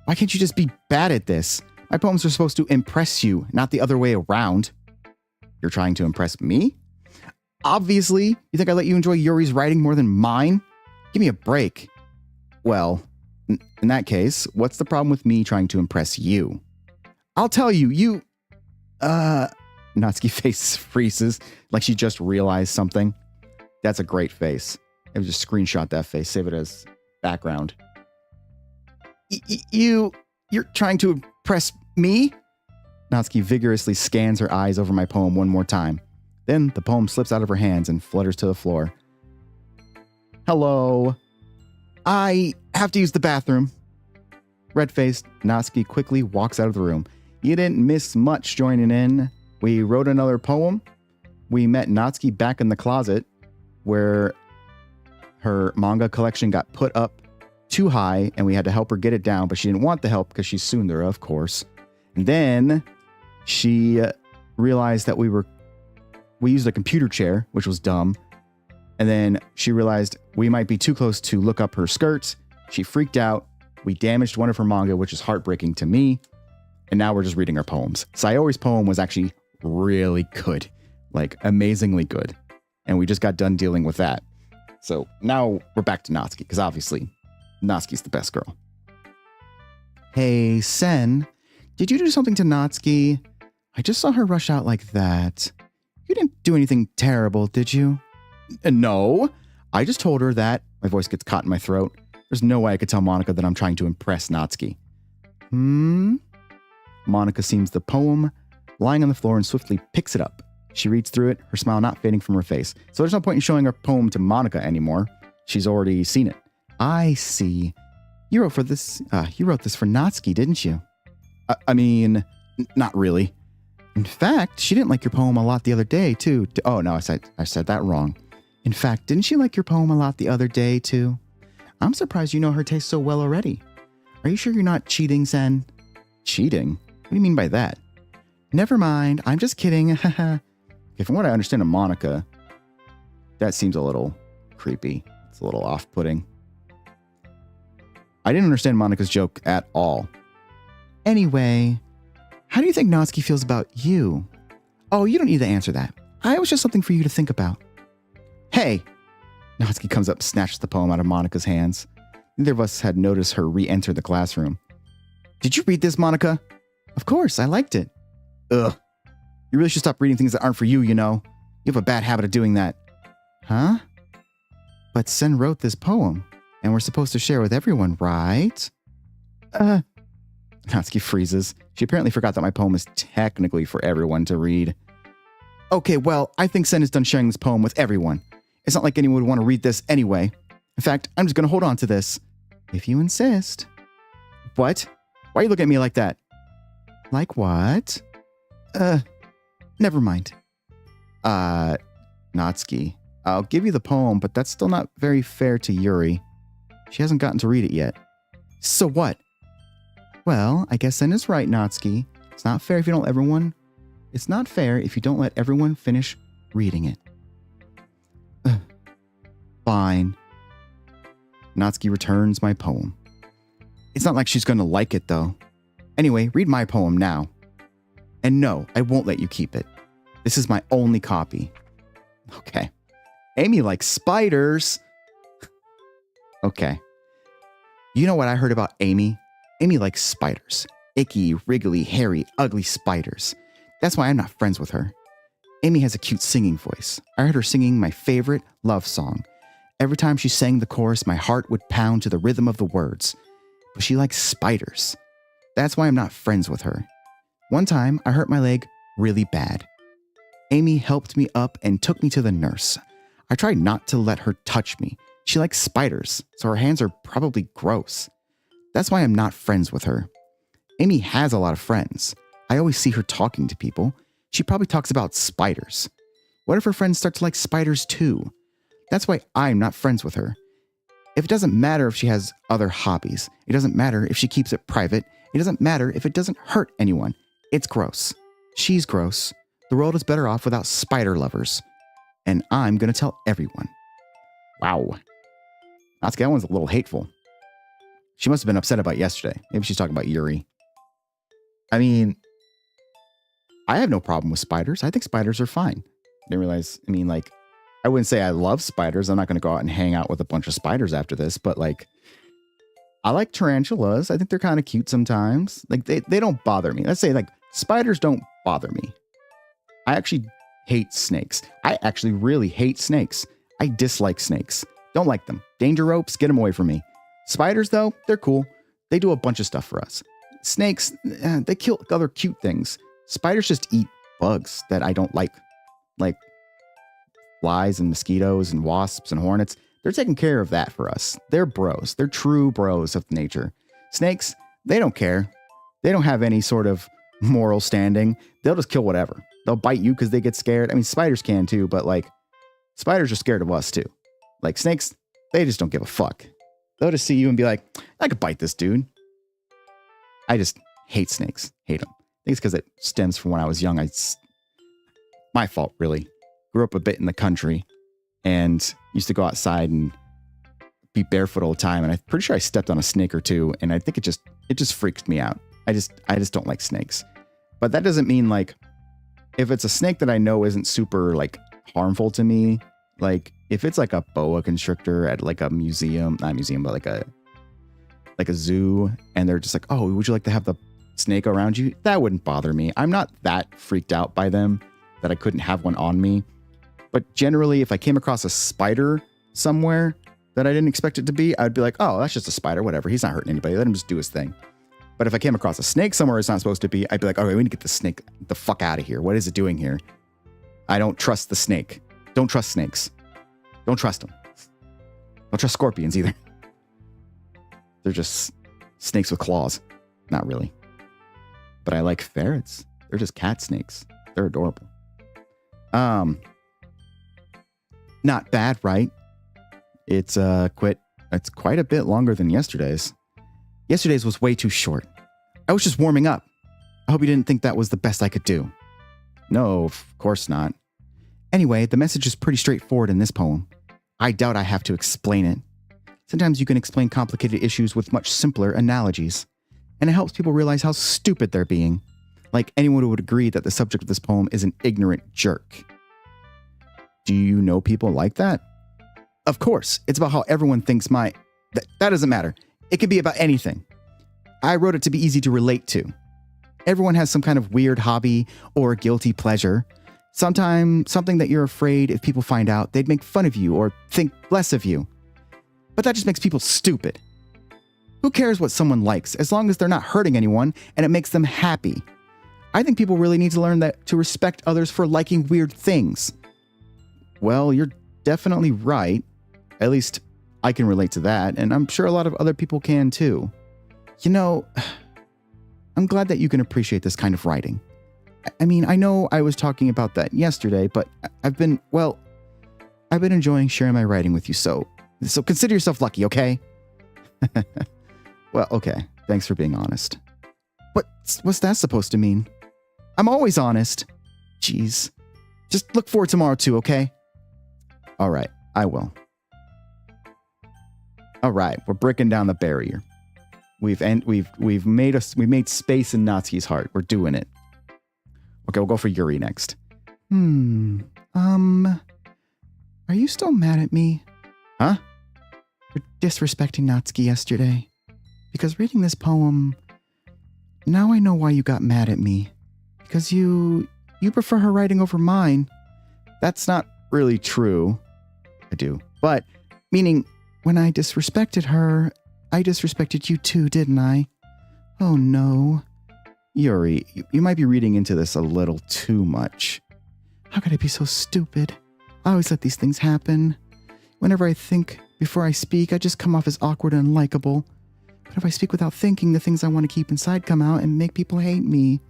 Why can't you just be bad at this? My poems are supposed to impress you, not the other way around. You're trying to impress me? Obviously, you think I let you enjoy Yuri's writing more than mine? Give me a break. Well, in that case, what's the problem with me trying to impress you? I'll tell you, Natsuki's face freezes like she just realized something. That's a great face. I would just screenshot that face, save it as background. You're trying to impress me? Natsuki vigorously scans her eyes over my poem one more time. Then the poem slips out of her hands and flutters to the floor. Hello. I have to use the bathroom. Red-faced, Natsuki quickly walks out of the room. You didn't miss much joining in. We wrote another poem. We met Natsuki back in the closet where her manga collection got put up too high and we had to help her get it down, but she didn't want the help because she's tsundere, of course. And then she realized that we used a computer chair, which was dumb. And then she realized we might be too close to look up her skirts. She freaked out. We damaged one of her manga, which is heartbreaking to me. And now we're just reading her poems. Sayori's poem was actually really good, like amazingly good. And we just got done dealing with that. So now we're back to Natsuki, because obviously Natsuki's the best girl. Hey, Sen, did you do something to Natsuki? I just saw her rush out like that. You didn't do anything terrible, did you? No, I just told her that. My voice gets caught in my throat. There's no way I could tell Monica that I'm trying to impress Natsuki. Monica sees the poem lying on the floor and swiftly picks it up. She reads through it, her smile not fading from her face. So there's no point in showing her poem to Monica anymore. She's already seen it. I see. You wrote this for Natsuki, didn't you? I mean, not really. In fact, she didn't like your poem a lot the other day, too. Oh, no, I said that wrong. In fact, didn't she like your poem a lot the other day, too? I'm surprised you know her taste so well already. Are you sure you're not cheating, Sen? Cheating? What do you mean by that? Never mind, I'm just kidding. Okay, from what I understand of Monica, that seems a little creepy. It's a little off-putting. I didn't understand Monica's joke at all. Anyway, how do you think Natsuki feels about you? Oh, you don't need to answer that. It was just something for you to think about. Hey! Natsuki comes up, snatches the poem out of Monica's hands. Neither of us had noticed her re-enter the classroom. Did you read this, Monica? Of course, I liked it. Ugh. You really should stop reading things that aren't for you, you know. You have a bad habit of doing that. Huh? But Sen wrote this poem, and we're supposed to share with everyone, right? Natsuki freezes. She apparently forgot that my poem is technically for everyone to read. Okay, well, I think Sen is done sharing this poem with everyone. It's not like anyone would want to read this anyway. In fact, I'm just going to hold on to this. If you insist. What? Why are you looking at me like that? Like what? Never mind. Natsuki, I'll give you the poem, but that's still not very fair to Yuri. She hasn't gotten to read it yet. So what? Well, I guess Sen is right, Natsuki. It's not fair if you don't let everyone finish reading it. Fine. Natsuki returns my poem. It's not like she's going to like it, though. Anyway, read my poem now. And no, I won't let you keep it. This is my only copy. Okay. Amy likes spiders. Okay. You know what I heard about Amy? Amy likes spiders. Icky, wriggly, hairy, ugly spiders. That's why I'm not friends with her. Amy has a cute singing voice. I heard her singing my favorite love song. Every time she sang the chorus, my heart would pound to the rhythm of the words. But she likes spiders. That's why I'm not friends with her. One time, I hurt my leg really bad. Amy helped me up and took me to the nurse. I tried not to let her touch me. She likes spiders, so her hands are probably gross. That's why I'm not friends with her. Amy has a lot of friends. I always see her talking to people. She probably talks about spiders. What if her friends start to like spiders too? That's why I'm not friends with her. It doesn't matter if she has other hobbies. It doesn't matter if she keeps it private. It doesn't matter if it doesn't hurt anyone. It's gross. She's gross. The world is better off without spider lovers. And I'm going to tell everyone. Wow. That one's a little hateful. She must have been upset about yesterday. Maybe she's talking about Yuri. I mean, I have no problem with spiders. I think spiders are fine. I didn't realize, I wouldn't say I love spiders. I'm not going to go out and hang out with a bunch of spiders after this, but I like tarantulas. I think they're kind of cute sometimes. They don't bother me. Let's say spiders don't bother me. I actually hate snakes. I actually really hate snakes. I dislike snakes. Don't like them. Danger ropes, get them away from me. Spiders, though, they're cool. They do a bunch of stuff for us. Snakes, they kill other cute things. Spiders just eat bugs that I don't like flies and mosquitoes and wasps and hornets. They're taking care of that for us. They're bros. They're true bros of nature. Snakes, They don't care. They don't have any sort of moral standing. They'll just kill whatever. They'll bite you because they get scared. I mean, spiders can too, but like spiders are scared of us too. Like snakes, they just don't give a fuck. They'll just see you and be like, I could bite this dude. I just hate snakes. Hate them. I think it's because it stems from when I was young. My fault, really. Grew up a bit in the country and used to go outside and be barefoot all the time. And I'm pretty sure I stepped on a snake or two. And I think it just freaked me out. I just don't like snakes. But that doesn't mean like, if it's a snake that I know isn't super like harmful to me, like if it's like a boa constrictor at like a museum, not museum, but like a zoo, and they're just like, oh, would you like to have the snake around you? That wouldn't bother me. I'm not that freaked out by them that I couldn't have one on me. But generally, if I came across a spider somewhere that I didn't expect it to be, I'd be like, oh, that's just a spider, whatever. He's not hurting anybody. Let him just do his thing. But if I came across a snake somewhere it's not supposed to be, I'd be like, okay, we need to get the snake the fuck out of here. What is it doing here? I don't trust the snake. Don't trust snakes. Don't trust them. Don't trust scorpions either. They're just snakes with claws. Not really. But I like ferrets. They're just cat snakes. They're adorable. Not bad, right? It's quite a bit longer than yesterday's. Yesterday's was way too short. I was just warming up. I hope you didn't think that was the best I could do. No, of course not. Anyway, the message is pretty straightforward in this poem. I doubt I have to explain it. Sometimes you can explain complicated issues with much simpler analogies, and it helps people realize how stupid they're being. Like anyone would agree that the subject of this poem is an ignorant jerk. Do you know people like that? Of course, it's about how everyone thinks that doesn't matter. It can be about anything. I wrote it to be easy to relate to. Everyone has some kind of weird hobby or guilty pleasure. Sometimes something that you're afraid if people find out, they'd make fun of you or think less of you. But that just makes people stupid. Who cares what someone likes as long as they're not hurting anyone and it makes them happy? I think people really need to learn to respect others for liking weird things. Well, you're definitely right. At least I can relate to that, and I'm sure a lot of other people can too. You know, I'm glad that you can appreciate this kind of writing. I mean, I know I was talking about that yesterday, but I've been enjoying sharing my writing with you, so consider yourself lucky, okay? Well, okay. Thanks for being honest. What's that supposed to mean? I'm always honest. Jeez. Just look forward tomorrow too, okay? All right, I will. All right, we're breaking down the barrier. We've made space in Natsuki's heart. We're doing it. Okay, we'll go for Yuri next. Are you still mad at me? Huh? For disrespecting Natsuki yesterday. Because reading this poem, now I know why you got mad at me. Because you prefer her writing over mine. That's not really true. I do. But, meaning, when I disrespected her, I disrespected you too, didn't I? Oh no. Yuri, you might be reading into this a little too much. How could I be so stupid? I always let these things happen. Whenever I think before I speak, I just come off as awkward and unlikable. But if I speak without thinking, the things I want to keep inside come out and make people hate me.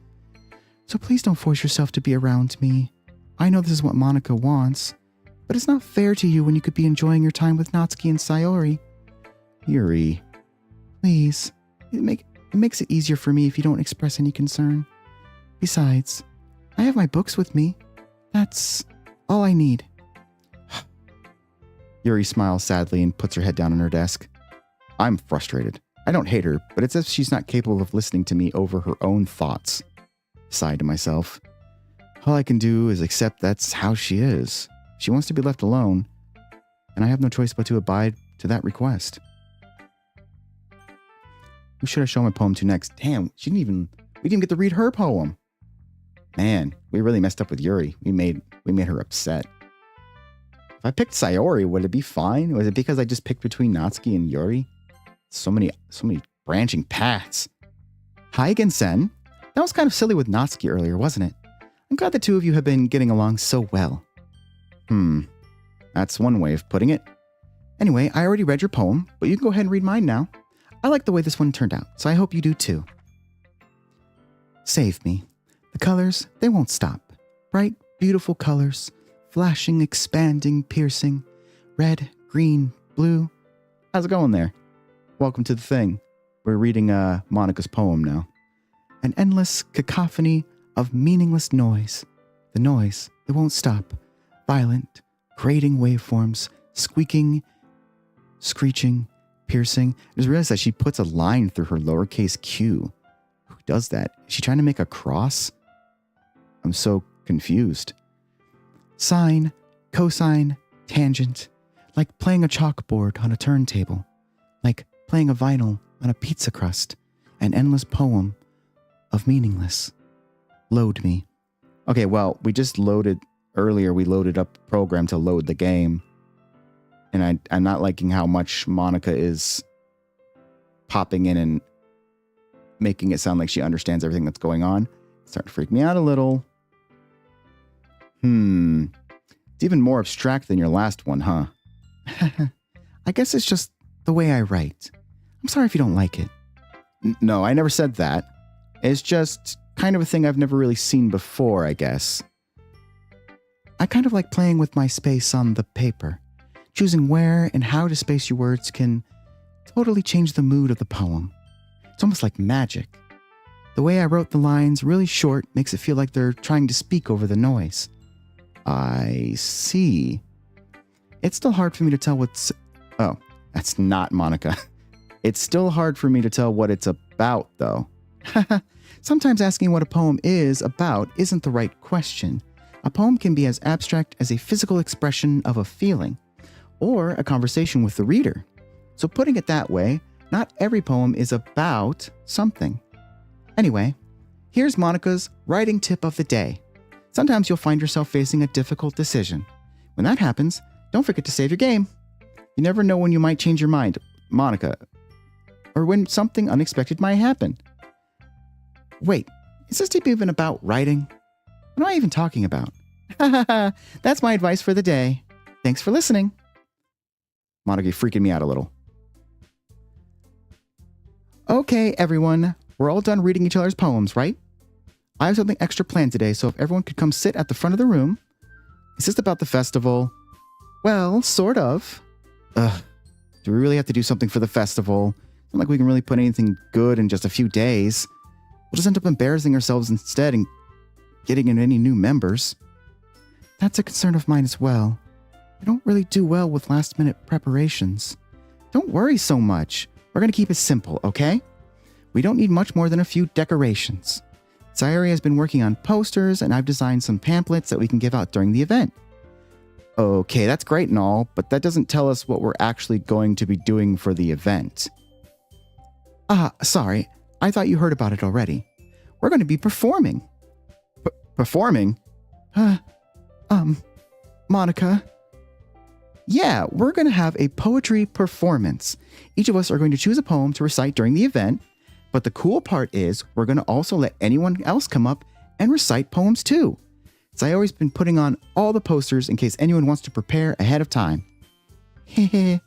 So please don't force yourself to be around me. I know this is what Monica wants, but it's not fair to you when you could be enjoying your time with Natsuki and Sayori. Yuri, please. It makes it easier for me if you don't express any concern. Besides, I have my books with me. That's all I need. Yuri smiles sadly and puts her head down on her desk. I'm frustrated. I don't hate her, but it's as if she's not capable of listening to me over her own thoughts. Sighed to myself. All I can do is accept that's how she is. She wants to be left alone, and I have no choice but to abide to that request. Who should I show my poem to next? Damn, we didn't even get to read her poem. Man, we really messed up with Yuri. We made her upset. If I picked Sayori, would it be fine? Was it because I just picked between Natsuki and Yuri? So many branching paths. Hi again, Sen. That was kind of silly with Natsuki earlier, wasn't it? I'm glad the two of you have been getting along so well. That's one way of putting it. Anyway, I already read your poem, but you can go ahead and read mine now. I like the way this one turned out, so I hope you do too. Save me. The colors, they won't stop. Bright, beautiful colors. Flashing, expanding, piercing. Red, green, blue. How's it going there? Welcome to the thing. We're reading Monica's poem now. An endless cacophony of meaningless noise. The noise, it won't stop. Violent, grating waveforms, squeaking, screeching, piercing. I just realized that she puts a line through her lowercase q. Who does that? Is she trying to make a cross? I'm so confused. Sine, cosine, tangent. Like playing a chalkboard on a turntable. Like playing a vinyl on a pizza crust. An endless poem of meaningless. Load me. Okay, well, we just loaded... Earlier, we loaded up the program to load the game. And I'm not liking how much Monica is popping in and making it sound like she understands everything that's going on. It's starting to freak me out a little. It's even more abstract than your last one, huh? I guess it's just the way I write. I'm sorry if you don't like it. No, I never said that. It's just kind of a thing I've never really seen before, I guess. I kind of like playing with my space on the paper. Choosing where and how to space your words can totally change the mood of the poem. It's almost like magic. The way I wrote the lines really short makes it feel like they're trying to speak over the noise. I see. It's still hard for me to tell what's... Oh, that's not Monica. It's still hard for me to tell what it's about, though. Sometimes asking what a poem is about isn't the right question. A poem can be as abstract as a physical expression of a feeling, or a conversation with the reader. So putting it that way, not every poem is about something. Anyway, here's Monica's writing tip of the day. Sometimes you'll find yourself facing a difficult decision. When that happens, don't forget to save your game. You never know when you might change your mind, Monica, or when something unexpected might happen. Wait, is this tip even about writing? What am I even talking about? That's my advice for the day. Thanks for listening. Monica, you're freaking me out a little. Okay, everyone. We're all done reading each other's poems, right? I have something extra planned today, so if everyone could come sit at the front of the room. Is this about the festival? Well, sort of. Ugh. Do we really have to do something for the festival? It's not like we can really put anything good in just a few days. We'll just end up embarrassing ourselves instead and getting in any new members. That's a concern of mine as well. I don't really do well with last-minute preparations. Don't worry so much. We're going to keep it simple, okay? We don't need much more than a few decorations. Sayori has been working on posters, and I've designed some pamphlets that we can give out during the event. Okay, that's great and all, but that doesn't tell us what we're actually going to be doing for the event. Sorry. I thought you heard about it already. We're going to be performing. Performing? Monica? Yeah, we're going to have a poetry performance. Each of us are going to choose a poem to recite during the event, but the cool part is we're going to also let anyone else come up and recite poems too. Sayori's been putting on all the posters in case anyone wants to prepare ahead of time. Hehe.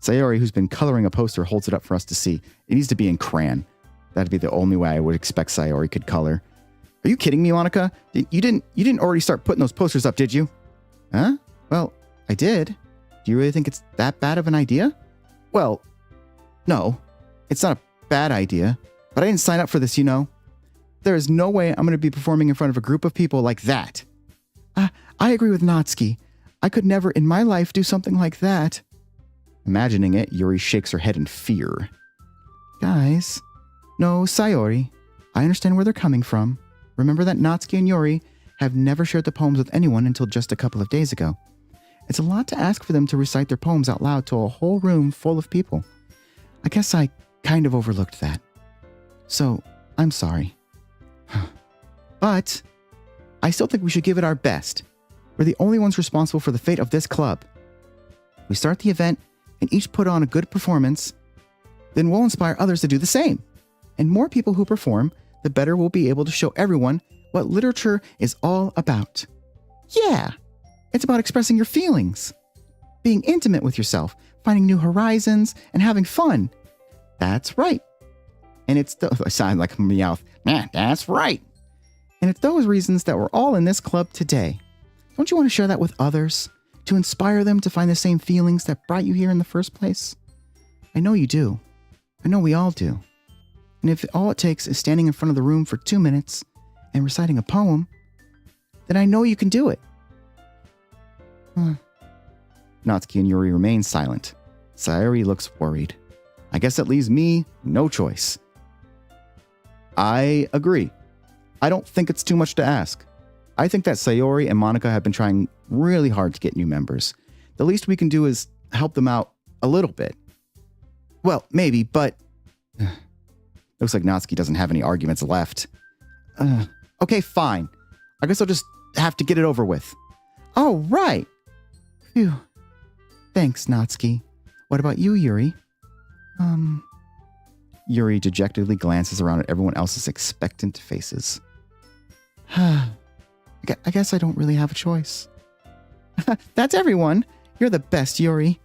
Sayori, who's been coloring a poster, holds it up for us to see. It needs to be in crayon. That'd be the only way I would expect Sayori could color. Are you kidding me, Monica? You didn't already start putting those posters up, did you? Huh? Well, I did. Do you really think it's that bad of an idea? Well, no. It's not a bad idea. But I didn't sign up for this, you know. There is no way I'm going to be performing in front of a group of people like that. I agree with Natsuki. I could never in my life do something like that. Imagining it, Yuri shakes her head in fear. Guys. No, Sayori. I understand where they're coming from. Remember that Natsuki and Yuri have never shared the poems with anyone until just a couple of days ago. It's a lot to ask for them to recite their poems out loud to a whole room full of people. I guess I kind of overlooked that. So, I'm sorry. But I still think we should give it our best. We're the only ones responsible for the fate of this club. We start the event and each put on a good performance, then we'll inspire others to do the same. And more people who perform, the better we'll be able to show everyone what literature is all about. Yeah, it's about expressing your feelings, being intimate with yourself, finding new horizons, and having fun. That's right. And it's I sound like a Meowth. Man, that's right. And it's those reasons that we're all in this club today. Don't you want to share that with others? To inspire them to find the same feelings that brought you here in the first place? I know you do. I know we all do. And if all it takes is standing in front of the room for 2 minutes and reciting a poem, then I know you can do it. Natsuki and Yuri remain silent. Sayori looks worried. I guess that leaves me no choice. I agree. I don't think it's too much to ask. I think that Sayori and Monica have been trying really hard to get new members. The least we can do is help them out a little bit. Well, maybe, but... Looks like Natsuki doesn't have any arguments left. Okay, fine. I guess I'll just have to get it over with. Oh, right. Phew. Thanks, Natsuki. What about you, Yuri? Yuri dejectedly glances around at everyone else's expectant faces. I guess I don't really have a choice. That's everyone. You're the best, Yuri.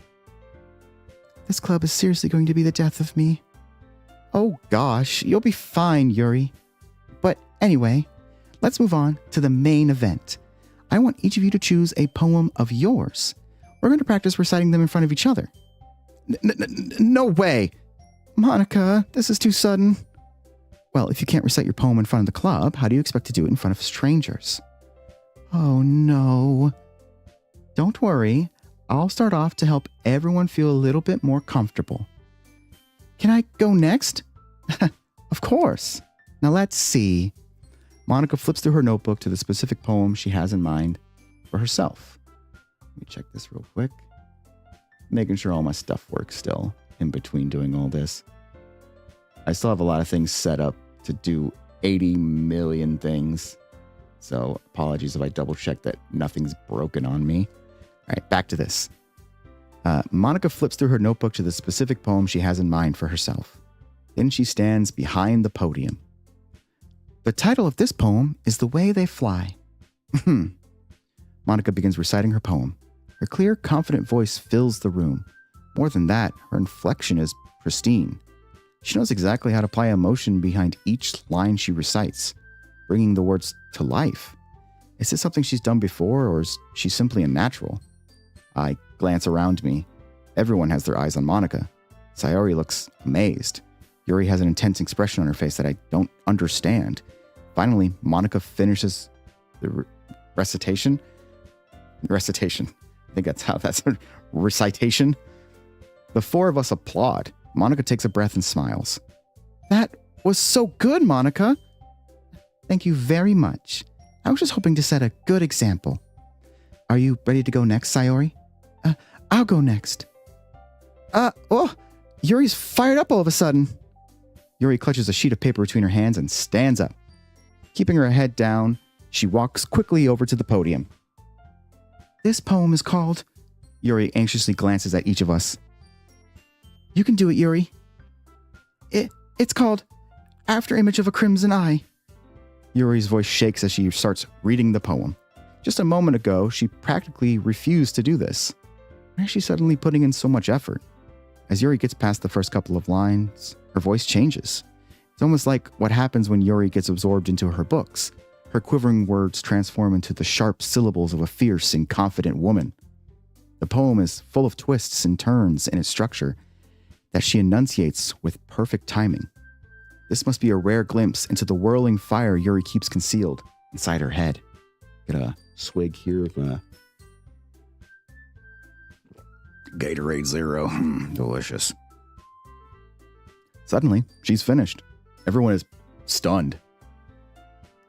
This club is seriously going to be the death of me. Oh gosh, you'll be fine, Yuri. But anyway, let's move on to the main event. I want each of you to choose a poem of yours. We're going to practice reciting them in front of each other. No way. Monica, this is too sudden. Well, if you can't recite your poem in front of the club, how do you expect to do it in front of strangers? Oh no. Don't worry. I'll start off to help everyone feel a little bit more comfortable. Can I go next? Of course. Now let's see. Monica flips through her notebook to the specific poem she has in mind for herself. Let me check this real quick. Making sure all my stuff works still in between doing all this. I still have a lot of things set up to do 80 million things. So apologies if I double check that nothing's broken on me. All right, back to this. Monica flips through her notebook to the specific poem she has in mind for herself. Then she stands behind the podium. The title of this poem is The Way They Fly. Monica begins reciting her poem. Her clear, confident voice fills the room. More than that, her inflection is pristine. She knows exactly how to apply emotion behind each line she recites, bringing the words to life. Is this something she's done before, or is she simply a natural? I glance around me. Everyone has their eyes on Monica. Sayori looks amazed. Yuri has an intense expression on her face that I don't understand. Finally, Monica finishes the recitation. Recitation. I think that's how that's a recitation. The four of us applaud. Monica takes a breath and smiles. That was so good, Monica. Thank you very much. I was just hoping to set a good example. Are you ready to go next, Sayori? I'll go next. Yuri's fired up all of a sudden. Yuri clutches a sheet of paper between her hands and stands up. Keeping her head down, she walks quickly over to the podium. This poem is called... Yuri anxiously glances at each of us. You can do it, Yuri. It's called After Image of a Crimson Eye. Yuri's voice shakes as she starts reading the poem. Just a moment ago, she practically refused to do this. Why is she suddenly putting in so much effort? As Yuri gets past the first couple of lines, her voice changes. It's almost like what happens when Yuri gets absorbed into her books. Her quivering words transform into the sharp syllables of a fierce and confident woman. The poem is full of twists and turns in its structure that she enunciates with perfect timing. This must be a rare glimpse into the whirling fire Yuri keeps concealed inside her head. Get a swig here of Gatorade Zero. Delicious. Suddenly, she's finished. Everyone is stunned.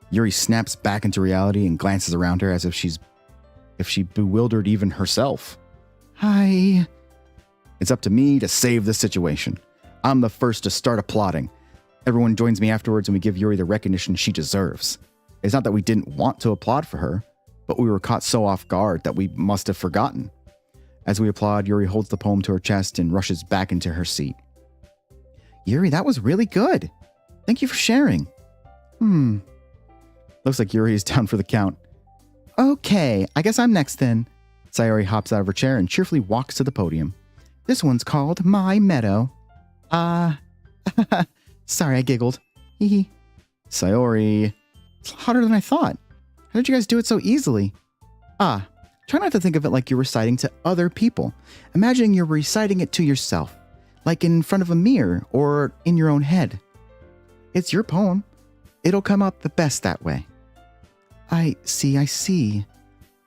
Yuri snaps back into reality and glances around her as if she bewildered even herself. Hi. It's up to me to save this situation. I'm the first to start applauding. Everyone joins me afterwards and we give Yuri the recognition she deserves. It's not that we didn't want to applaud for her, but we were caught so off guard that we must have forgotten. As we applaud, Yuri holds the poem to her chest and rushes back into her seat. Yuri, that was really good. Thank you for sharing. Looks like Yuri is down for the count. Okay, I guess I'm next then. Sayori hops out of her chair and cheerfully walks to the podium. This one's called My Meadow. Sorry, I giggled. Hee hee. Sayori, it's harder than I thought. How did you guys do it so easily? Try not to think of it like you're reciting to other people. Imagining you're reciting it to yourself, like in front of a mirror or in your own head. It's your poem. It'll come out the best that way. I see.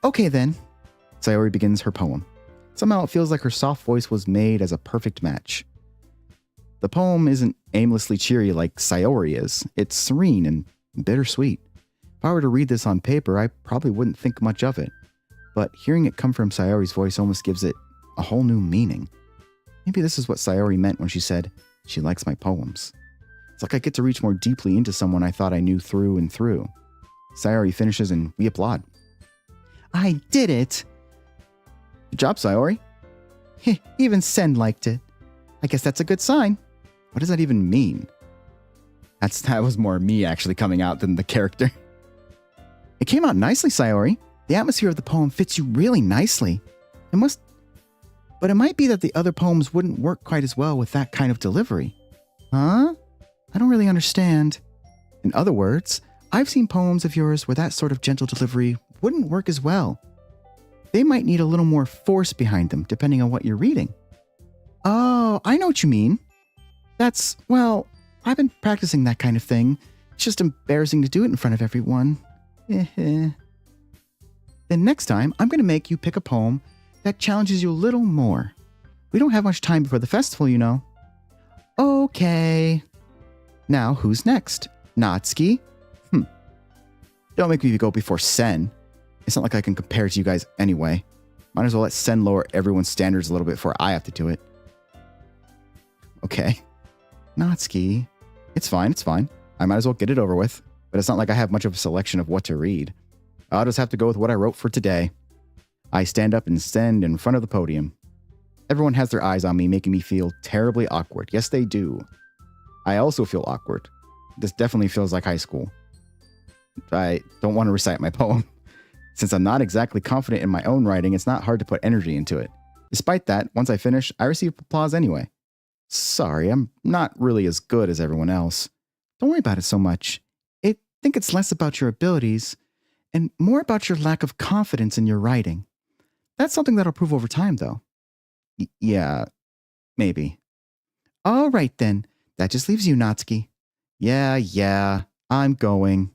Okay then. Sayori begins her poem. Somehow it feels like her soft voice was made as a perfect match. The poem isn't aimlessly cheery like Sayori is. It's serene and bittersweet. If I were to read this on paper, I probably wouldn't think much of it. But hearing it come from Sayori's voice almost gives it a whole new meaning. Maybe this is what Sayori meant when she said she likes my poems. It's like I get to reach more deeply into someone I thought I knew through and through. Sayori finishes and we applaud. I did it! Good job, Sayori. Even Sen liked it. I guess that's a good sign. What does that even mean? That was more me actually coming out than the character. It came out nicely, Sayori. The atmosphere of the poem fits you really nicely. But it might be that the other poems wouldn't work quite as well with that kind of delivery. Huh? I don't really understand. In other words, I've seen poems of yours where that sort of gentle delivery wouldn't work as well. They might need a little more force behind them, depending on what you're reading. Oh, I know what you mean. Well, I've been practicing that kind of thing. It's just embarrassing to do it in front of everyone. Then next time, I'm going to make you pick a poem that challenges you a little more. We don't have much time before the festival, you know. Okay. Now, who's next? Natsuki? Don't make me go before Sen. It's not like I can compare to you guys anyway. Might as well let Sen lower everyone's standards a little bit before I have to do it. Okay. Natsuki. It's fine. I might as well get it over with. But it's not like I have much of a selection of what to read. I'll just have to go with what I wrote for today. I stand up and stand in front of the podium. Everyone has their eyes on me, making me feel terribly awkward. Yes, they do. I also feel awkward. This definitely feels like high school. I don't want to recite my poem. Since I'm not exactly confident in my own writing, it's not hard to put energy into it. Despite that, once I finish, I receive applause anyway. Sorry, I'm not really as good as everyone else. Don't worry about it so much. I think it's less about your abilities and more about your lack of confidence in your writing. That's something that'll prove over time, though. Yeah, maybe. All right, then. That just leaves you, Natsuki. Yeah, I'm going.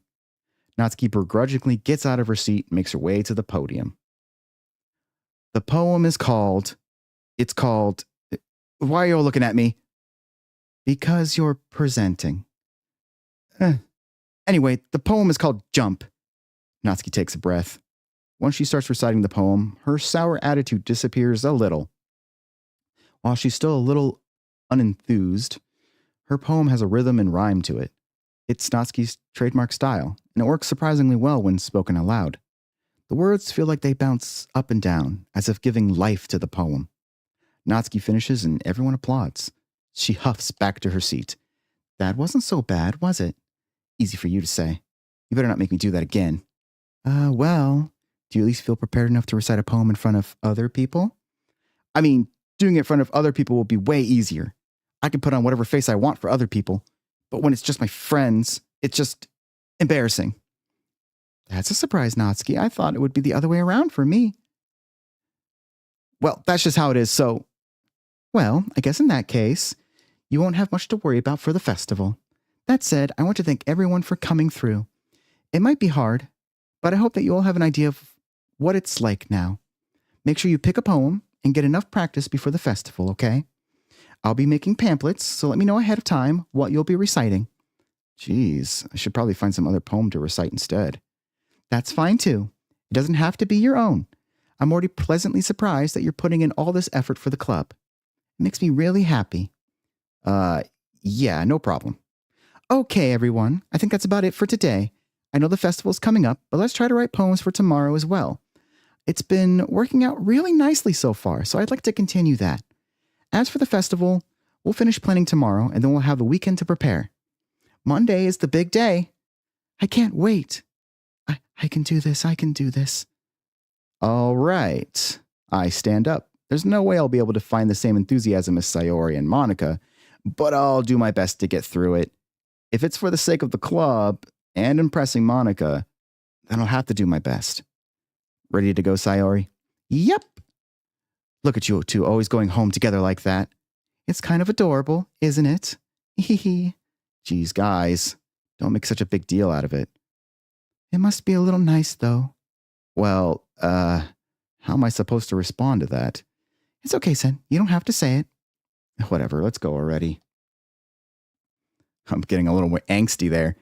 Natsuki begrudgingly gets out of her seat and makes her way to the podium. The poem is called... Why are you all looking at me? Because you're presenting. Anyway, the poem is called Jump. Natsuki takes a breath. Once she starts reciting the poem, her sour attitude disappears a little. While she's still a little unenthused, her poem has a rhythm and rhyme to it. It's Natsuki's trademark style, and it works surprisingly well when spoken aloud. The words feel like they bounce up and down, as if giving life to the poem. Natsuki finishes and everyone applauds. She huffs back to her seat. That wasn't so bad, was it? Easy for you to say. You better not make me do that again. Well, do you at least feel prepared enough to recite a poem in front of other people? I mean, doing it in front of other people will be way easier. I can put on whatever face I want for other people. But when it's just my friends, it's just embarrassing. That's a surprise, Natsuki. I thought it would be the other way around for me. Well, that's just how it is, so... Well, I guess in that case, you won't have much to worry about for the festival. That said, I want to thank everyone for coming through. It might be hard, but I hope that you all have an idea of what it's like now. Make sure you pick a poem and get enough practice before the festival, okay? I'll be making pamphlets, so let me know ahead of time what you'll be reciting. Jeez, I should probably find some other poem to recite instead. That's fine too. It doesn't have to be your own. I'm already pleasantly surprised that you're putting in all this effort for the club. It makes me really happy. Yeah, no problem. Okay, everyone. I think that's about it for today. I know the festival's coming up, but let's try to write poems for tomorrow as well. It's been working out really nicely so far, so I'd like to continue that. As for the festival, we'll finish planning tomorrow, and then we'll have the weekend to prepare. Monday is the big day. I can't wait. I can do this. I can do this. All right. I stand up. There's no way I'll be able to find the same enthusiasm as Sayori and Monica, but I'll do my best to get through it. If it's for the sake of the club and impressing Monica, then I'll have to do my best. Ready to go, Sayori? Yep. Look at you two always going home together like that. It's kind of adorable, isn't it? Hee. Geez, guys, don't make such a big deal out of it. It must be a little nice, though. Well, how am I supposed to respond to that? It's okay, Sen. You don't have to say it. Whatever, let's go already. I'm getting a little angsty there.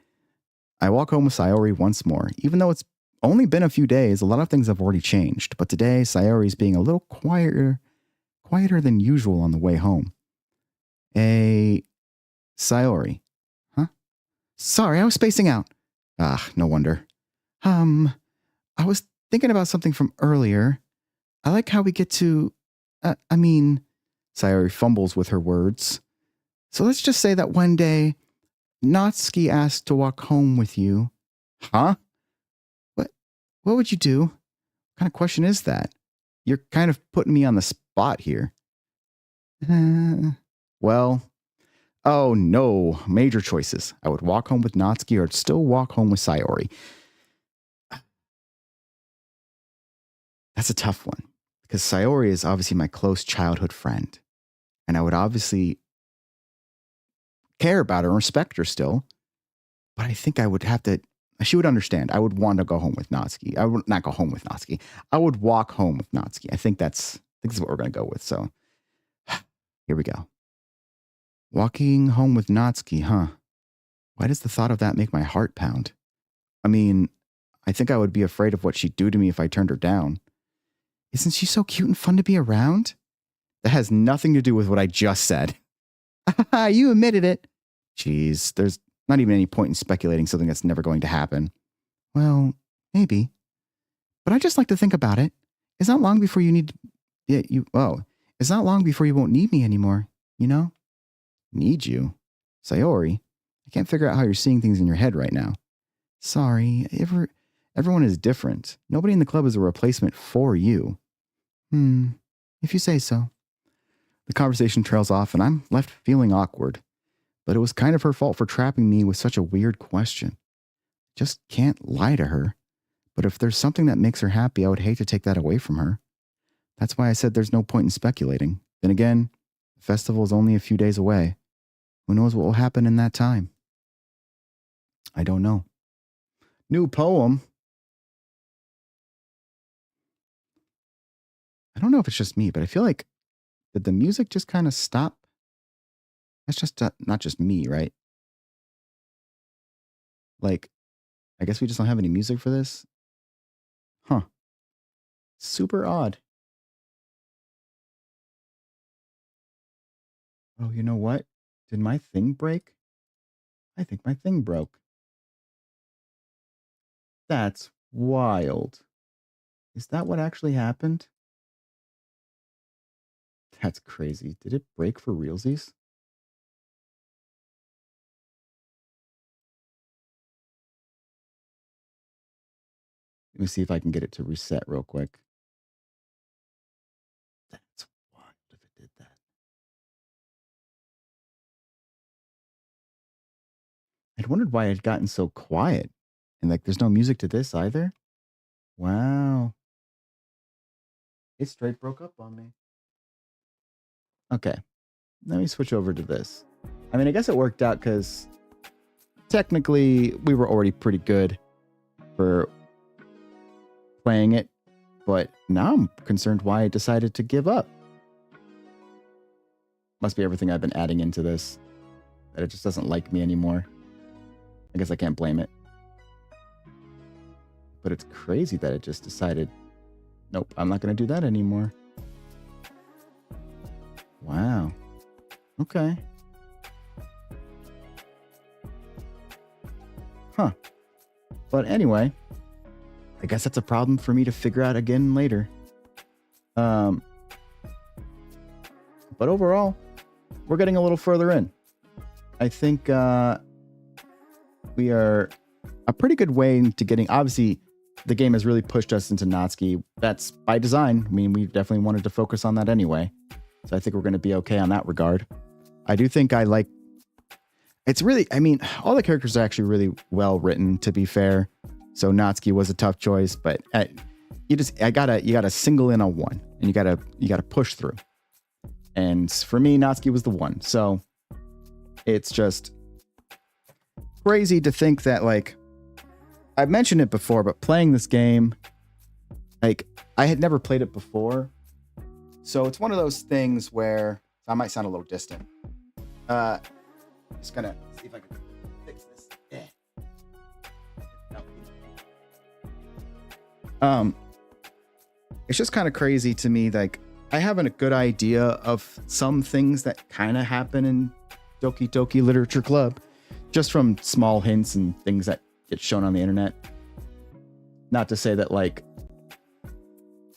I walk home with Sayori once more. Even though it's only been a few days, a lot of things have already changed. But today, Sayori's being a little quieter than usual on the way home. Sayori. Huh? Sorry, I was spacing out. No wonder. I was thinking about something from earlier. I like how we get to, Sayori fumbles with her words. So let's just say that one day, Natsuki asked to walk home with you. Huh? What would you do? What kind of question is that? You're kind of putting me on the spot here. Oh no, major choices. I would walk home with Natsuki or I'd still walk home with Sayori. That's a tough one because Sayori is obviously my close childhood friend. And I would obviously care about her and respect her still. But I think I would have to, she would understand. I would want to go home with Natsuki. I would not go home with Natsuki. I would walk home with Natsuki. I think this is what we're going to go with. So here we go. Walking home with Natsuki, huh? Why does the thought of that make my heart pound? I think I would be afraid of what she'd do to me if I turned her down. Isn't she so cute and fun to be around? That has nothing to do with what I just said. You admitted it. Jeez, there's not even any point in speculating something that's never going to happen. Well, maybe. But I just like to think about it. It's not long before it's not long before you won't need me anymore, you know? Need you? Sayori, I can't figure out how you're seeing things in your head right now. Sorry, everyone is different. Nobody in the club is a replacement for you. If you say so. The conversation trails off and I'm left feeling awkward. But it was kind of her fault for trapping me with such a weird question. Just can't lie to her. But if there's something that makes her happy, I would hate to take that away from her. That's why I said there's no point in speculating. Then again, the festival is only a few days away. Who knows what will happen in that time? I don't know. New poem. I don't know if it's just me, but I feel like, did the music just kind of stop? That's just not just me, right? Like, I guess we just don't have any music for this? Huh. Super odd. Oh, you know what? Did my thing break? I think my thing broke. That's wild. Is that what actually happened? That's crazy. Did it break for realsies? Let me see if I can get it to reset real quick. That's wild if it did that. I'd wondered why it had gotten so quiet. And like, there's no music to this either. Wow. It straight broke up on me. Okay. Let me switch over to this. I guess it worked out because technically we were already pretty good for playing it. But now I'm concerned why I decided to give up. Must be everything I've been adding into this. That it just doesn't like me anymore. I guess I can't blame it. But it's crazy that it just decided, nope, I'm not going to do that anymore. Wow. Okay. Huh. But anyway, I guess that's a problem for me to figure out again later. But overall, we're getting a little further in. I think we are a pretty good way into getting, obviously, the game has really pushed us into Natsuki. That's by design. We definitely wanted to focus on that anyway. So I think we're going to be okay on that regard. I do think I like. It's really, I mean, all the characters are actually really well written, to be fair. So Natsuki was a tough choice, but you gotta single in on one, and you gotta push through. And for me, Natsuki was the one. So it's just crazy to think that, like, I've mentioned it before, but playing this game, like, I had never played it before. So it's one of those things where I might sound a little distant. Just gonna see if I can fix this. It's just kind of crazy to me. Like, I have a good idea of some things that kind of happen in Doki Doki Literature Club, just from small hints and things that get shown on the internet. Not to say that, like,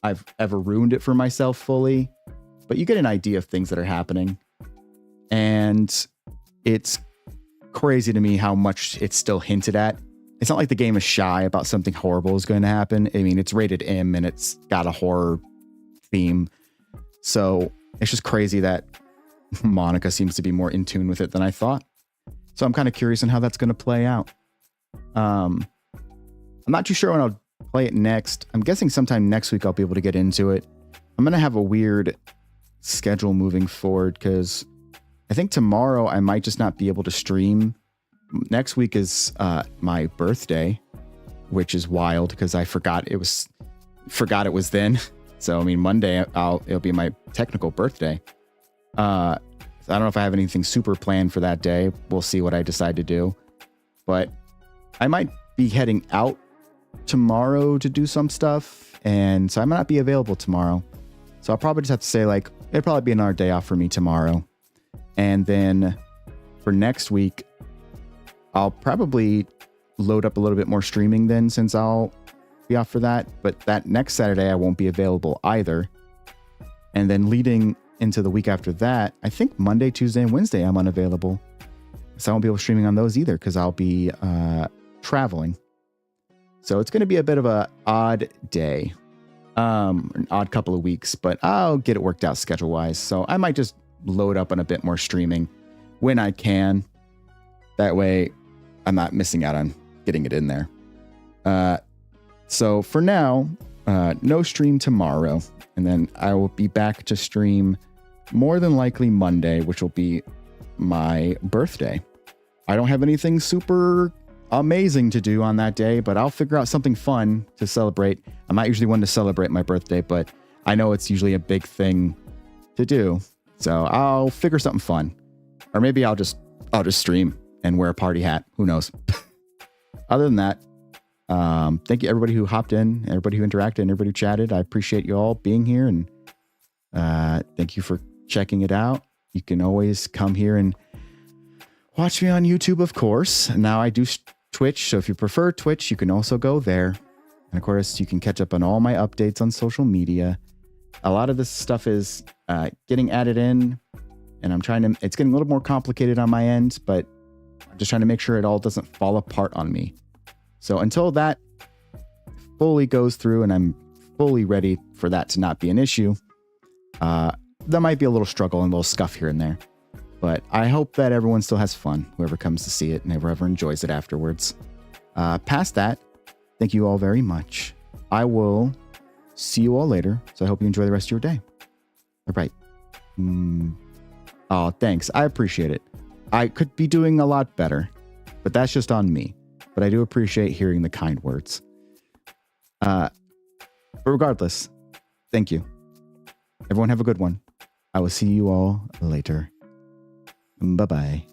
I've ever ruined it for myself fully, but you get an idea of things that are happening. And it's crazy to me how much it's still hinted at. It's not like the game is shy about something horrible is going to happen. I mean, it's rated M and it's got a horror theme. So it's just crazy that Monica seems to be more in tune with it than I thought. So I'm kind of curious on how that's going to play out. I'm not too sure when I'll play it next. I'm guessing sometime next week I'll be able to get into it. I'm going to have a weird schedule moving forward because I think tomorrow I might just not be able to stream. Next week is my birthday, which is wild because I forgot it was then. So I mean, Monday it'll be my technical birthday. I don't know if I have anything super planned for that day. We'll see what I decide to do, but I might be heading out tomorrow to do some stuff, and so I might not be available tomorrow. So I'll probably just have to say, like, it'll probably be another day off for me tomorrow. And then for next week, I'll probably load up a little bit more streaming then, since I'll be off for that. But that next Saturday, I won't be available either. And then leading into the week after that, I think Monday, Tuesday, and Wednesday, I'm unavailable. So I won't be able to streaming on those either because I'll be traveling. So it's going to be a bit of a odd day, an odd couple of weeks, but I'll get it worked out schedule-wise. So I might just load up on a bit more streaming when I can. That way I'm not missing out on getting it in there. So for now, no stream tomorrow, and then I will be back to stream more than likely Monday, which will be my birthday. I don't have anything super amazing to do on that day, but I'll figure out something fun to celebrate. I'm not usually one to celebrate my birthday, but I know it's usually a big thing to do. So I'll figure something fun, or maybe I'll just stream and wear a party hat. Who knows? Other than that, thank you everybody who hopped in, everybody who interacted, and everybody who chatted. I appreciate you all being here, and thank you for checking it out. You can always come here and watch me on YouTube, of course. Now I do Twitch, so if you prefer Twitch, you can also go there. And of course, you can catch up on all my updates on social media. A lot of this stuff is getting added in, and it's getting a little more complicated on my end, but I'm just trying to make sure it all doesn't fall apart on me. So until that fully goes through and I'm fully ready for that to not be an issue, there might be a little struggle and a little scuff here and there. But I hope that everyone still has fun, whoever comes to see it and whoever enjoys it afterwards. Past that, thank you all very much. I will see you all later, so I hope you enjoy the rest of your day. All right. Oh, thanks. I appreciate it. I could be doing a lot better, but that's just on me. But I do appreciate hearing the kind words. But regardless, thank you. Everyone have a good one. I will see you all later. Bye-bye.